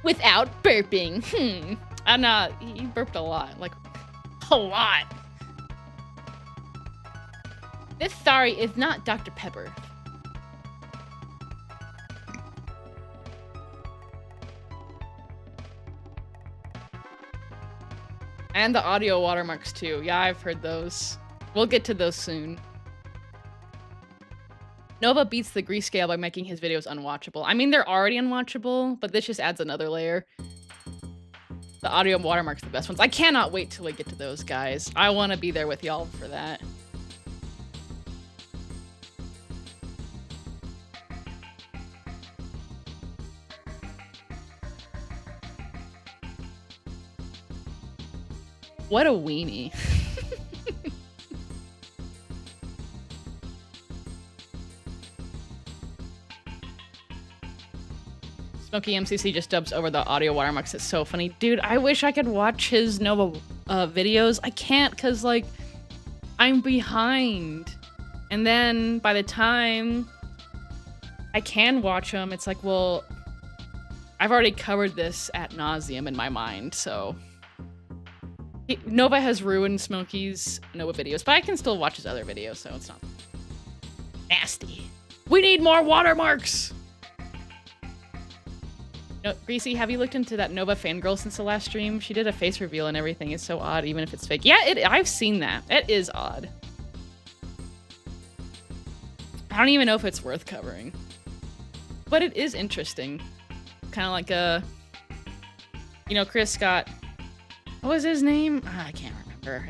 Without burping. And he burped a lot. Like, a lot. This sorry is not Dr. Pepper. And the audio watermarks too. Yeah, I've heard those. We'll get to those soon. Nova beats the grease scale by making his videos unwatchable. I mean, they're already unwatchable, but this just adds another layer. The audio watermarks are the best ones. I cannot wait till we get to those, guys. I want to be there with y'all for that. What a weenie. Smokey MCC just dubs over the audio watermarks. It's so funny. Dude, I wish I could watch his Nova videos. I can't because, like, I'm behind. And then by the time I can watch them, it's like, well, I've already covered this ad nauseum in my mind, so... Nova has ruined Smokey's Nova videos, but I can still watch his other videos, so it's not nasty. We need more watermarks! No, Greasy, have you looked into that Nova fangirl since the last stream? She did a face reveal and everything. It's so odd, even if it's fake. Yeah, I've seen that. It is odd. I don't even know if it's worth covering. But it is interesting. Kind of like a... You know, Chris got... What was his name? I can't remember.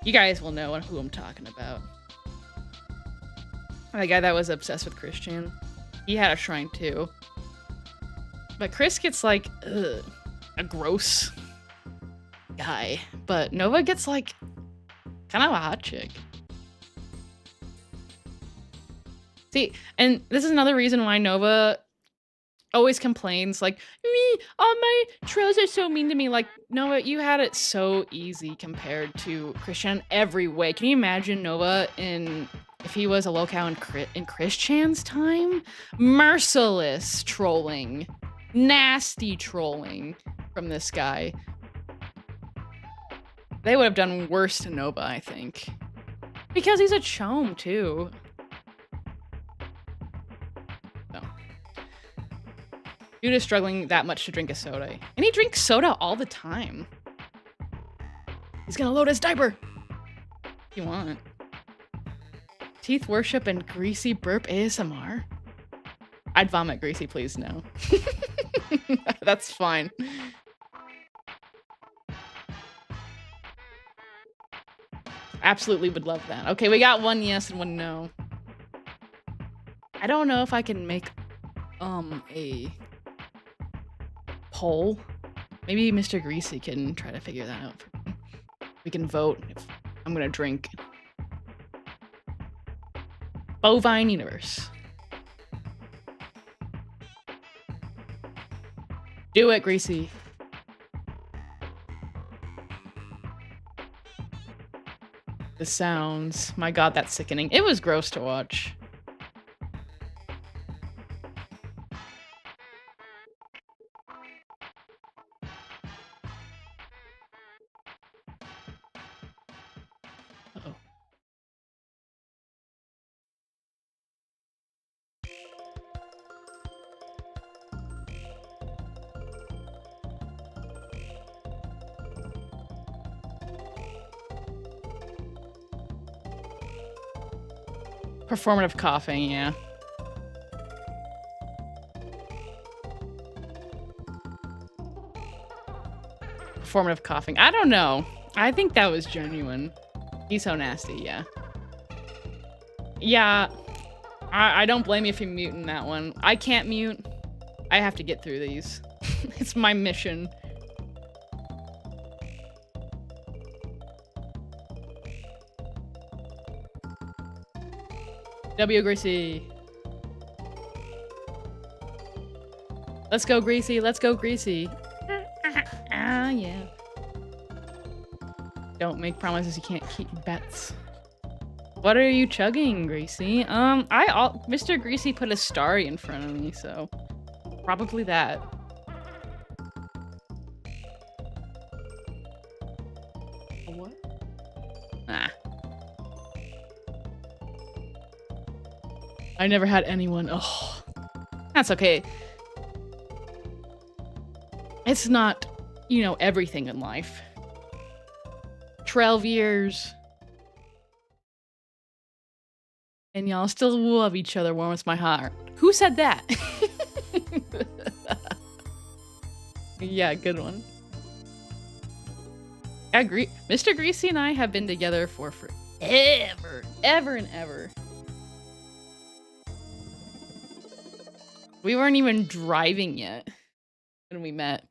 You guys will know who I'm talking about. The guy that was obsessed with Christian. He had a shrine too. But Chris gets like, ugh, a gross guy. But Nova gets like, kind of a hot chick. See, and this is another reason why Nova always complains, like, me, all my trolls are so mean to me. Like, Nova, you had it so easy compared to Christian every way. Can you imagine Nova if he was a locale in Christian's time? Merciless trolling. Nasty trolling from this guy. They would have done worse to Nova, I think. Because he's a chome, too. So. Dude is struggling that much to drink a soda. And he drinks soda all the time. He's gonna load his diaper. If you want. Teeth worship and Greasy burp ASMR? I'd vomit Greasy, please, no. That's fine. Absolutely would love that. Okay, we got one yes and one no. I don't know if I can make a poll. Maybe Mr. Greasy can try to figure that out for me. We can vote if I'm gonna drink. Bovine Universe. Do it, Greasy. The sounds. My god, that's sickening. It was gross to watch. Uh-oh. Performative coughing, yeah. Performative coughing. I don't know. I think that was genuine. He's so nasty, yeah. Yeah. I don't blame you if you mute in that one. I can't mute. I have to get through these. It's my mission. W Greasy. Let's go Greasy, let's go Greasy. Ah, yeah. Don't make promises you can't keep, bets. What are you chugging, Greasy? Mr. Greasy put a starry in front of me, so probably that. What? Ah. I never had anyone. Oh, that's okay. It's not, you know, everything in life. 12 years. And y'all still love each other, warms my heart. Who said that? Yeah, good one. I agree. Mr. Greasy and I have been together for forever. Ever and ever. We weren't even driving yet when we met.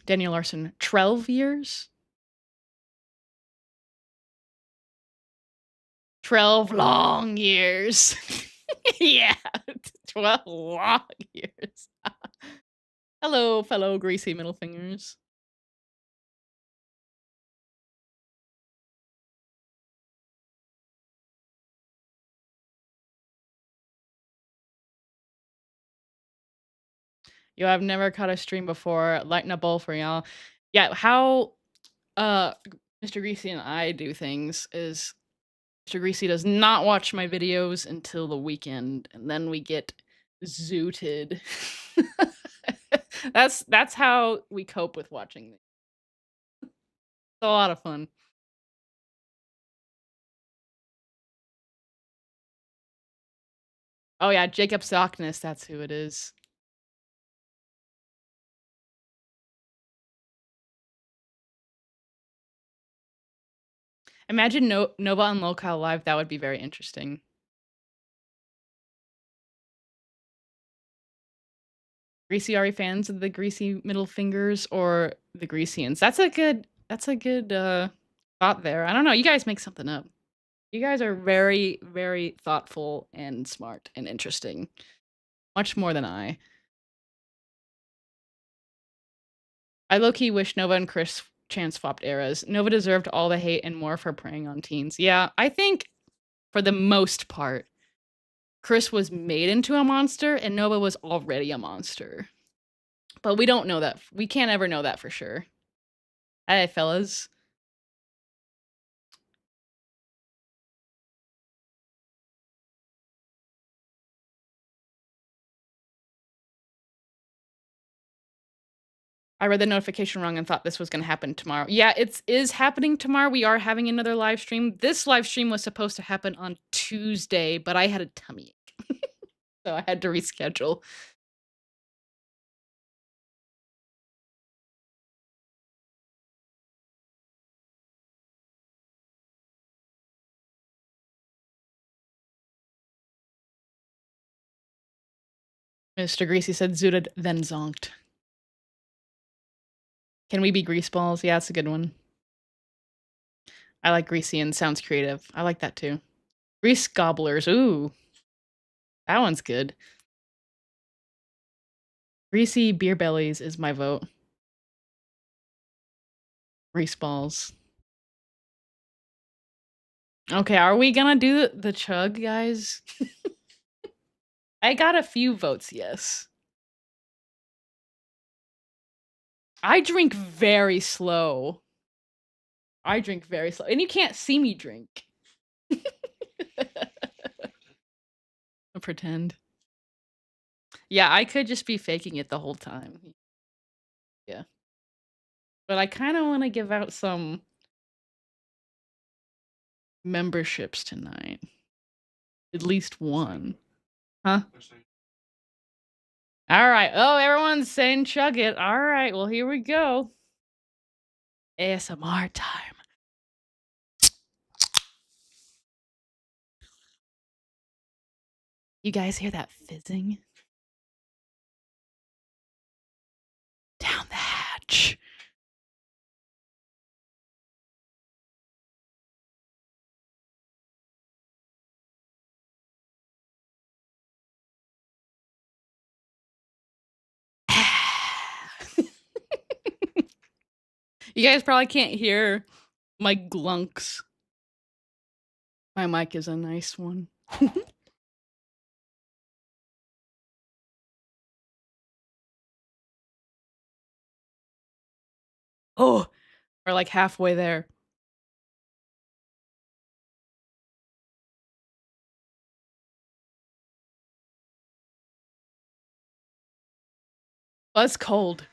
Daniel Larson, 12 years? 12 long years. Yeah, 12 long years. Hello, fellow greasy middle fingers. Yo, I've never caught a stream before. Lighten a bowl for y'all. Yeah, how Mr. Greasy and I do things is Mr. Greasy does not watch my videos until the weekend, and then we get zooted. That's how we cope with watching these. It's a lot of fun. Oh yeah, Jacob Sockness, that's who it is. Imagine Nova and Locale live, that would be very interesting. Greasy Ari fans of the Greasy Middle Fingers or the Greasians? That's a good thought there. I don't know, you guys make something up. You guys are very, very thoughtful and smart and interesting. Much more than I. I low-key wish Nova and Chris chance swapped eras. Nova deserved all the hate and more for preying on teens. Yeah, I think for the most part, Chris was made into a monster and Nova was already a monster. But we don't know that. We can't ever know that for sure. Hey, fellas. I read the notification wrong and thought this was gonna happen tomorrow. Yeah, it is happening tomorrow. We are having another live stream. This live stream was supposed to happen on Tuesday, but I had a tummy ache. So I had to reschedule. Mr. Greasy said zooted, then zonked. Can we be greaseballs? Yeah, it's a good one. I like greasy and sounds creative. I like that too. Grease gobblers. Ooh. That one's good. Greasy beer bellies is my vote. Greaseballs. Okay, are we gonna do the chug, guys? I got a few votes, yes. I drink very slow. I drink very slow. And you can't see me drink. I pretend. Yeah, I could just be faking it the whole time. Yeah. But I kind of want to give out some memberships tonight. At least one. Huh? All right. Oh, everyone's saying chug it. All right. Well, here we go. ASMR time. You guys hear that fizzing? Down the hatch. You guys probably can't hear my glunks. My mic is a nice one. Oh, we're like halfway there. Oh, it's cold.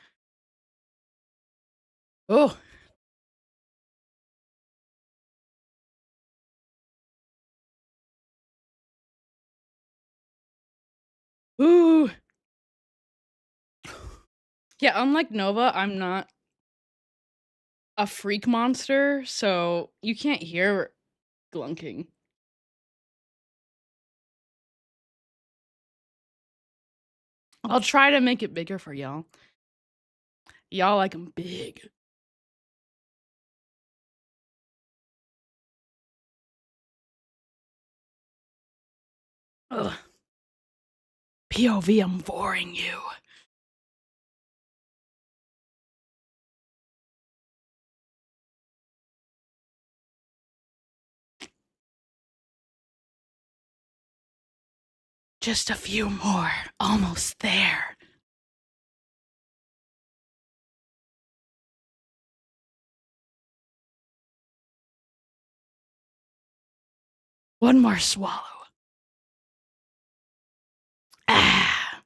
Oh. Ooh. Yeah, unlike Nova, I'm not a freak monster, so you can't hear glunking. I'll try to make it bigger for y'all. Y'all like them big. Ugh. POV, I'm boring you. Just a few more. Almost there. One more swallow. Ah.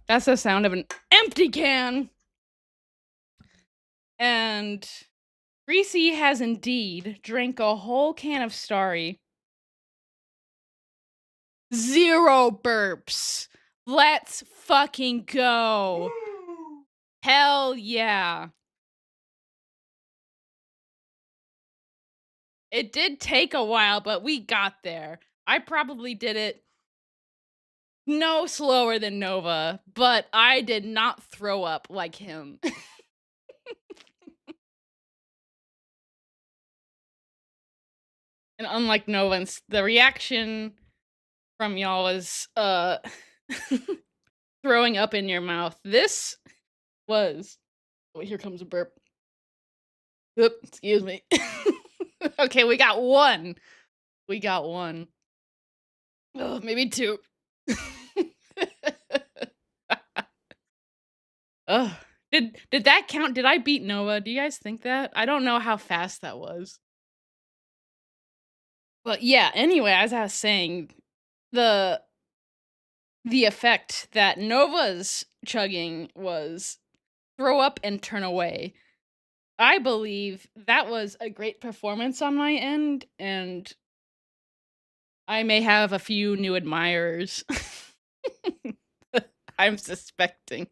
That's the sound of an empty can. And Greasy has indeed drank a whole can of Starry. 0 burps. Let's fucking go. Hell yeah. It did take a while, but we got there. I probably did it no slower than Nova, but I did not throw up like him. And unlike Nova, the reaction from y'all was throwing up in your mouth. This was... Oh, here comes a burp. Oop, excuse me. Okay, we got one. We got one. Oh, maybe two. Ugh. Did that count? Did I beat Noah? Do you guys think that? I don't know how fast that was. But yeah, anyway, as I was saying, the the effect that Nova's chugging was throw up and turn away. I believe that was a great performance on my end, and I may have a few new admirers. I'm suspecting.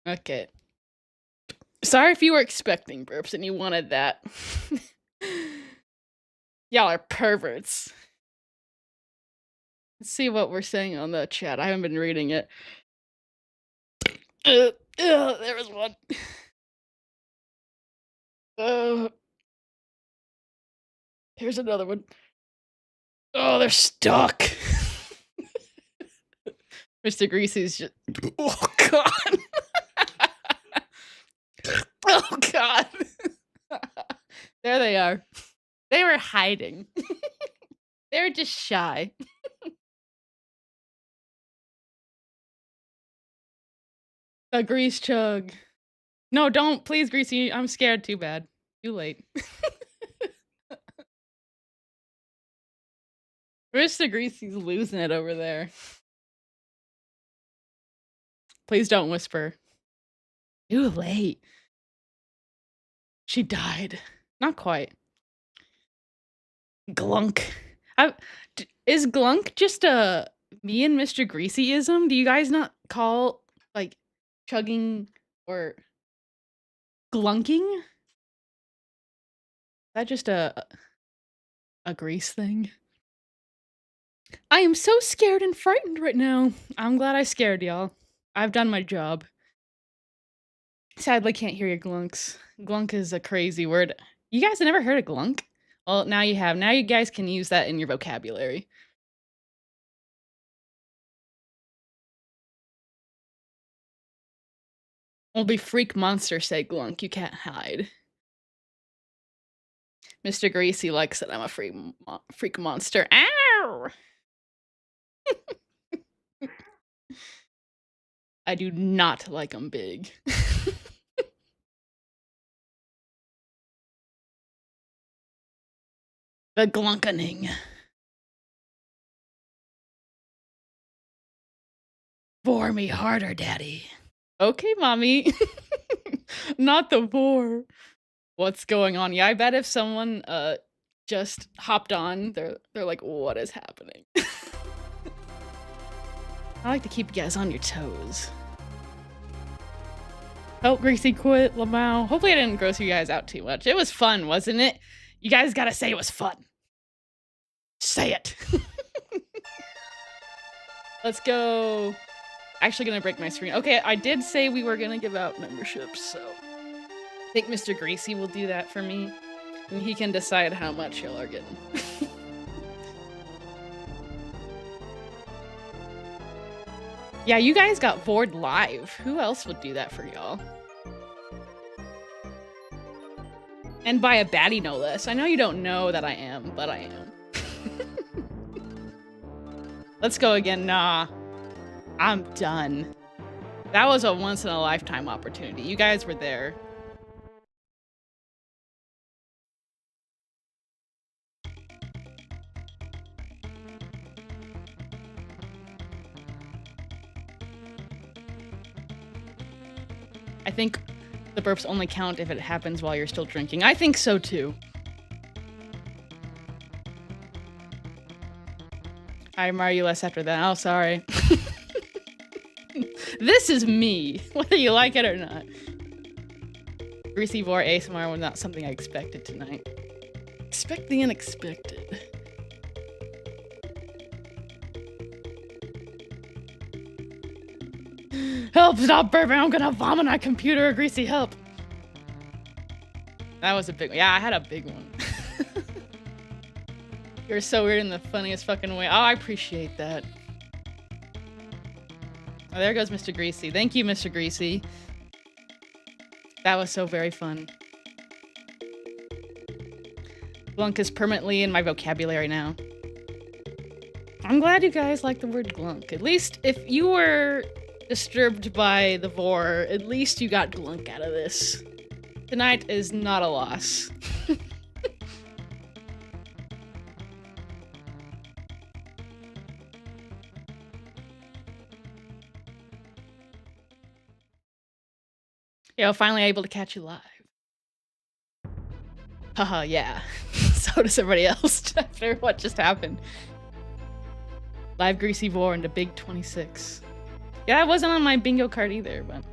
Okay. Sorry if you were expecting burps and you wanted that. Y'all are perverts. Let's see what we're saying on the chat. I haven't been reading it. There was one. Uh, here's another one. Oh, they're stuck. Mr. Greasy's just. Oh, God. Oh, God. There they are. They were hiding. They were just shy. A grease chug. No, don't. Please, Greasy. I'm scared too bad. Too late. Mr. Greasy's losing it over there. Please don't whisper. Too late. She died. Not quite. Glunk. Is glunk just a me and Mr. Greasyism? Do you guys not call like chugging or glunking? Is that just a grease thing? I am so scared and frightened right now. I'm glad I scared y'all. I've done my job. Sadly, can't hear your glunks. Glunk is a crazy word. You guys have never heard of glunk? Well, now you have. Now you guys can use that in your vocabulary. Only freak monster say glunk. You can't hide. Mr. Greasy likes that I'm a freak monster. Ow! I do not like them big. The glunkening. Bore me harder, daddy. Okay, mommy. Not the bore. What's going on? Yeah, I bet if someone just hopped on, they're like, what is happening? I like to keep you guys on your toes. Help Greasy quit, Lamau. Hopefully I didn't gross you guys out too much. It was fun, wasn't it? You guys gotta say it was fun. Say it. Let's go. Actually gonna break my screen. Okay, I did say we were gonna give out memberships, so I think Mr. Greasy will do that for me. And he can decide how much y'all are getting. Yeah, you guys got bored live. Who else would do that for y'all? And by a baddie no less. I know you don't know that I am, but I am. Let's go again. Nah. I'm done. That was a once-in-a-lifetime opportunity. You guys were there. I think the burps only count if it happens while you're still drinking. I think so too. I admire you less after that. Oh, sorry. This is me, whether you like it or not. Greasy Vor ASMR was not something I expected tonight. Expect the unexpected. Help, stop burping, I'm gonna vomit on a computer. Greasy, help. That was a big one. Yeah, I had a big one. You're so weird in the funniest fucking way. Oh, I appreciate that. Oh, there goes Mr. Greasy. Thank you, Mr. Greasy. That was so very fun. Glunk is permanently in my vocabulary now. I'm glad you guys like the word glunk. At least if you were disturbed by the vor, at least you got glunk out of this. Tonight is not a loss. Yeah, finally able to catch you live. Haha, yeah. So does everybody else after what just happened. Live Greasy Vor into Big 26. Yeah, that wasn't on my bingo card either, but...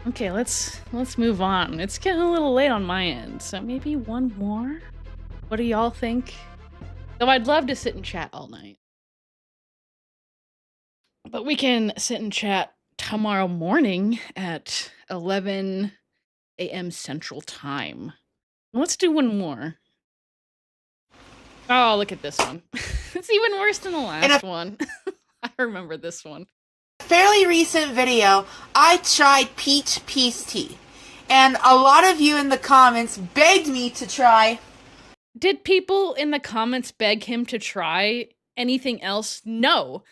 Okay, let's move on. It's getting a little late on my end, so maybe one more? What do y'all think? Though I'd love to sit and chat all night. But we can sit and chat tomorrow morning at 11 a.m. Central Time. Let's do one more. Oh, look at this one. It's even worse than the last one. I remember this one. Fairly recent video, I tried peach tea. And a lot of you in the comments begged me to try. Did people in the comments beg him to try anything else? No.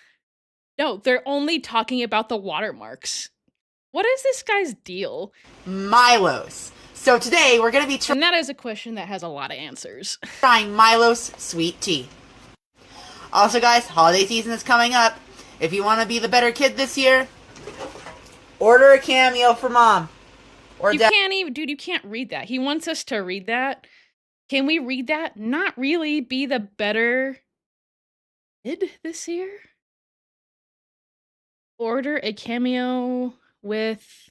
No, they're only talking about the watermarks. What is this guy's deal? Milo's. So today we're going to be And that is a question that has a lot of answers. trying Milo's sweet tea. Also guys, holiday season is coming up. If you want to be the better kid this year, order a cameo for mom. Or You dad. can't even, dude, you can't read that. He wants us to read that. Can we read that? Not really be the better kid this year? Order a cameo with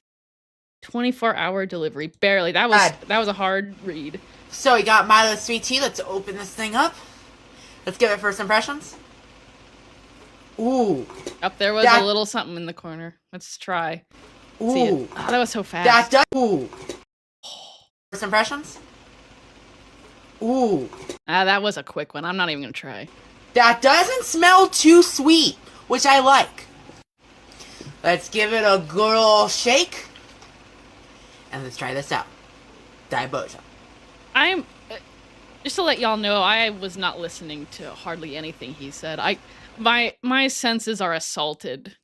24-hour delivery. Barely. That was a hard read. So we got Milo's sweet tea. Let's open this thing up. Let's give it first impressions. Ooh. Up there was a little something in the corner. Let's try. Ooh. See it. Oh, that was so fast. Ooh. First impressions. Ooh. That was a quick one. I'm not even gonna try. That doesn't smell too sweet, which I like. Let's give it a good old shake. And let's try this out. Diboja. I'm just to let y'all know, I was not listening to hardly anything he said. My senses are assaulted.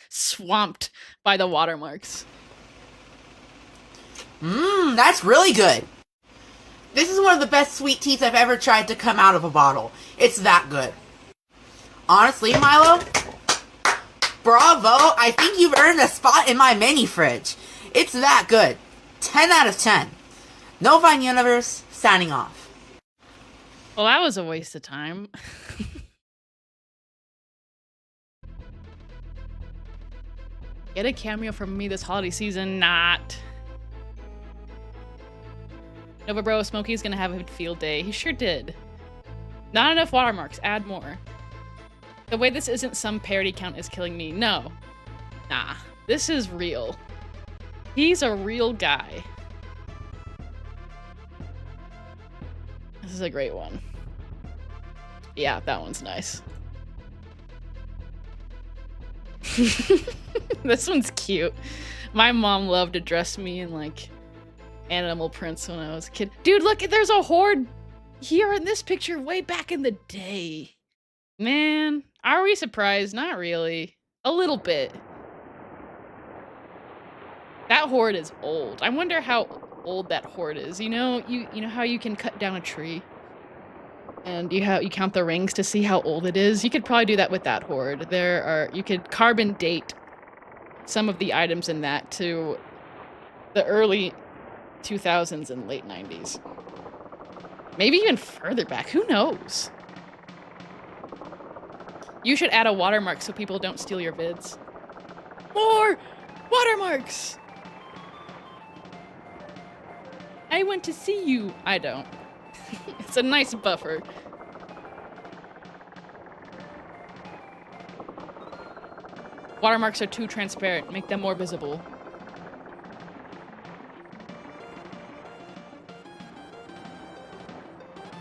Swamped by the watermarks. That's really good. This is one of the best sweet teas I've ever tried to come out of a bottle. It's that good. Honestly, Milo, bravo. I think you've earned a spot in my mini fridge. It's that good. 10 out of 10. No Vine Universe, signing off. Well, that was a waste of time. Get a cameo from me this holiday season, not. Nova Bro, Smokey's gonna have a field day. He sure did. Not enough watermarks, add more. The way this isn't some parody count is killing me. No. Nah, this is real. He's a real guy. This is a great one. Yeah, that one's nice. This one's cute. My mom loved to dress me in like animal prints when I was a kid. Dude, look, there's a horde here in this picture way back in the day. Man, are we surprised? Not really. A little bit. That horde is old. I wonder how old that horde is. You know how you can cut down a tree and you count the rings to see how old it is? You could probably do that with that horde. You could carbon date some of the items in that to the early 2000s and late 90s. Maybe even further back. Who knows? You should add a watermark so people don't steal your vids. More watermarks! I want to see you. I don't. It's a nice buffer. Watermarks are too transparent. Make them more visible.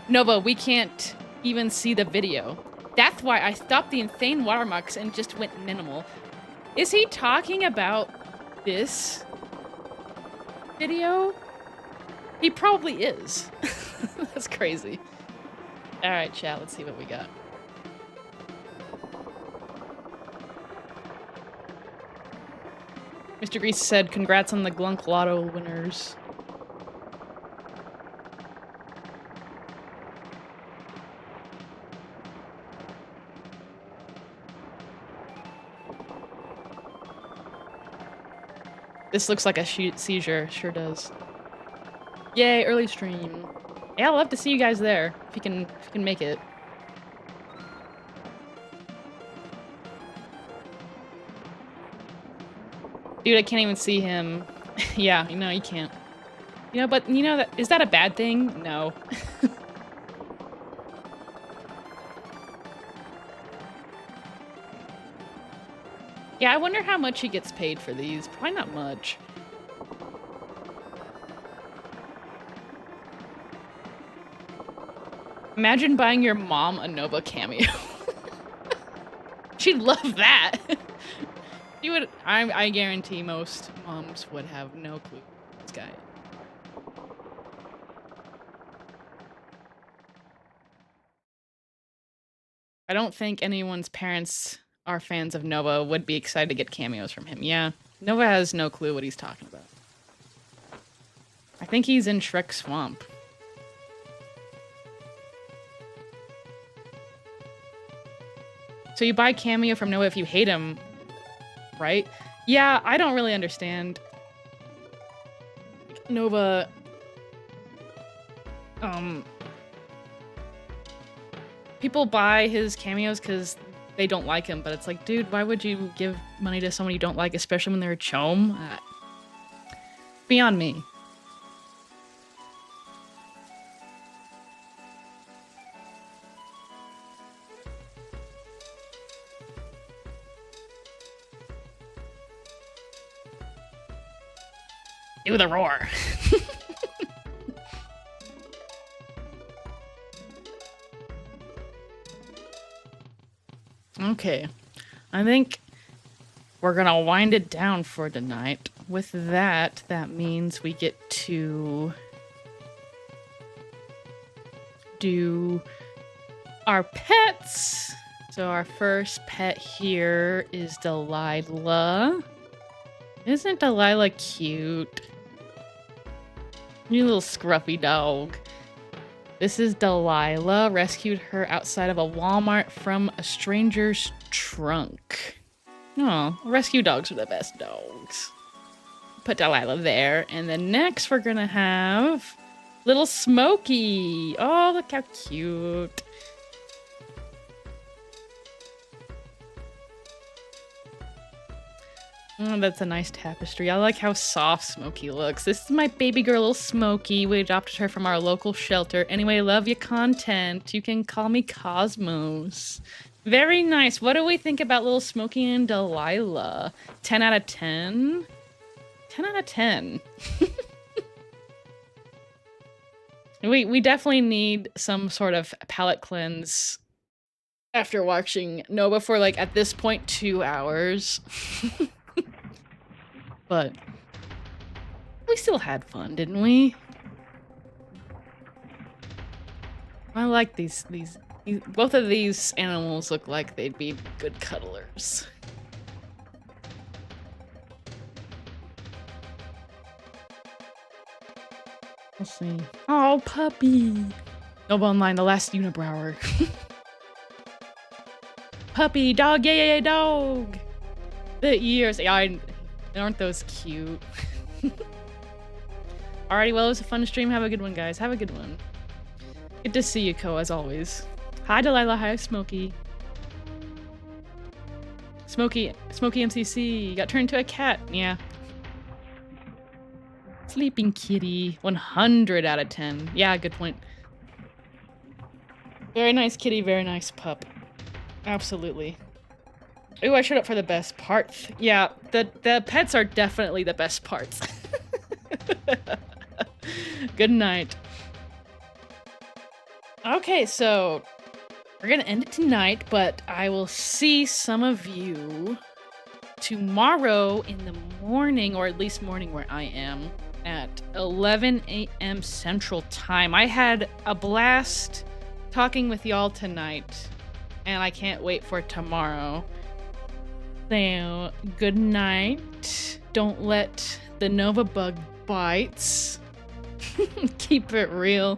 Nova, we can't even see the video. That That's why I stopped the insane watermarks and just went minimal. Is he talking about this video? He probably is. That's crazy. Alright, chat, let's see what we got. Mr. Grease said, congrats on the Glunk Lotto winners. This looks like a seizure, sure does. Yay, early stream. Yeah, I'd love to see you guys there, if you can make it. Dude, I can't even see him. Yeah, you know, you can't. You know, but you know, is that a bad thing? No. Yeah, I wonder how much he gets paid for these. Probably not much. Imagine buying your mom a Nova cameo. She'd love that. You would. I guarantee most moms would have no clue this guy. I don't think anyone's parents are fans of Nova would be excited to get cameos from him. Yeah, Nova has no clue what he's talking about. I think he's in Shrek Swamp. So you buy cameo from Nova if you hate him, right? Yeah, I don't really understand. Nova, people buy his cameos because they don't like him, but it's like, dude, why would you give money to someone you don't like, especially when they're a chome? Beyond me. Do the roar. Okay, I think we're gonna wind it down for tonight. With that, that means we get to do our pets. So our first pet here is Delilah. Isn't Delilah cute? You little scruffy dog. This is Delilah. Rescued her outside of a Walmart from a stranger's trunk. Oh, rescue dogs are the best dogs. Put Delilah there. And then next we're gonna have little Smokey. Oh, look how cute. Oh, that's a nice tapestry. I like how soft Smokey looks. This is my baby girl, little Smokey. We adopted her from our local shelter. Anyway, love your content. You can call me Cosmos. Very nice. What do we think about little Smokey and Delilah? 10 out of 10? 10 out of 10. We definitely need some sort of palate cleanse after watching Nova for, like, at this point, 2 hours. But we still had fun, didn't we? I like these both of these animals look like they'd be good cuddlers. Let's see. Oh, puppy. Nova Online, the last unibrower. Puppy, dog, yay, dog. The ears, aren't those cute? Alrighty, well, it was a fun stream. Have a good one, guys. Have a good one. Good to see you, Ko, as always. Hi, Delilah. Hi, Smokey. Smokey MCC got turned into a cat. Yeah. Sleeping kitty. 100 out of 10. Yeah, good point. Very nice kitty. Very nice pup. Absolutely. Ooh, I showed up for the best parts. Yeah, the pets are definitely the best parts. Good night. Okay, so we're gonna end it tonight, but I will see some of you tomorrow in the morning, or at least morning where I am, at 11 a.m. Central Time. I had a blast talking with y'all tonight, and I can't wait for tomorrow. So, good night. Don't let the Nova Bug bites. Keep it real.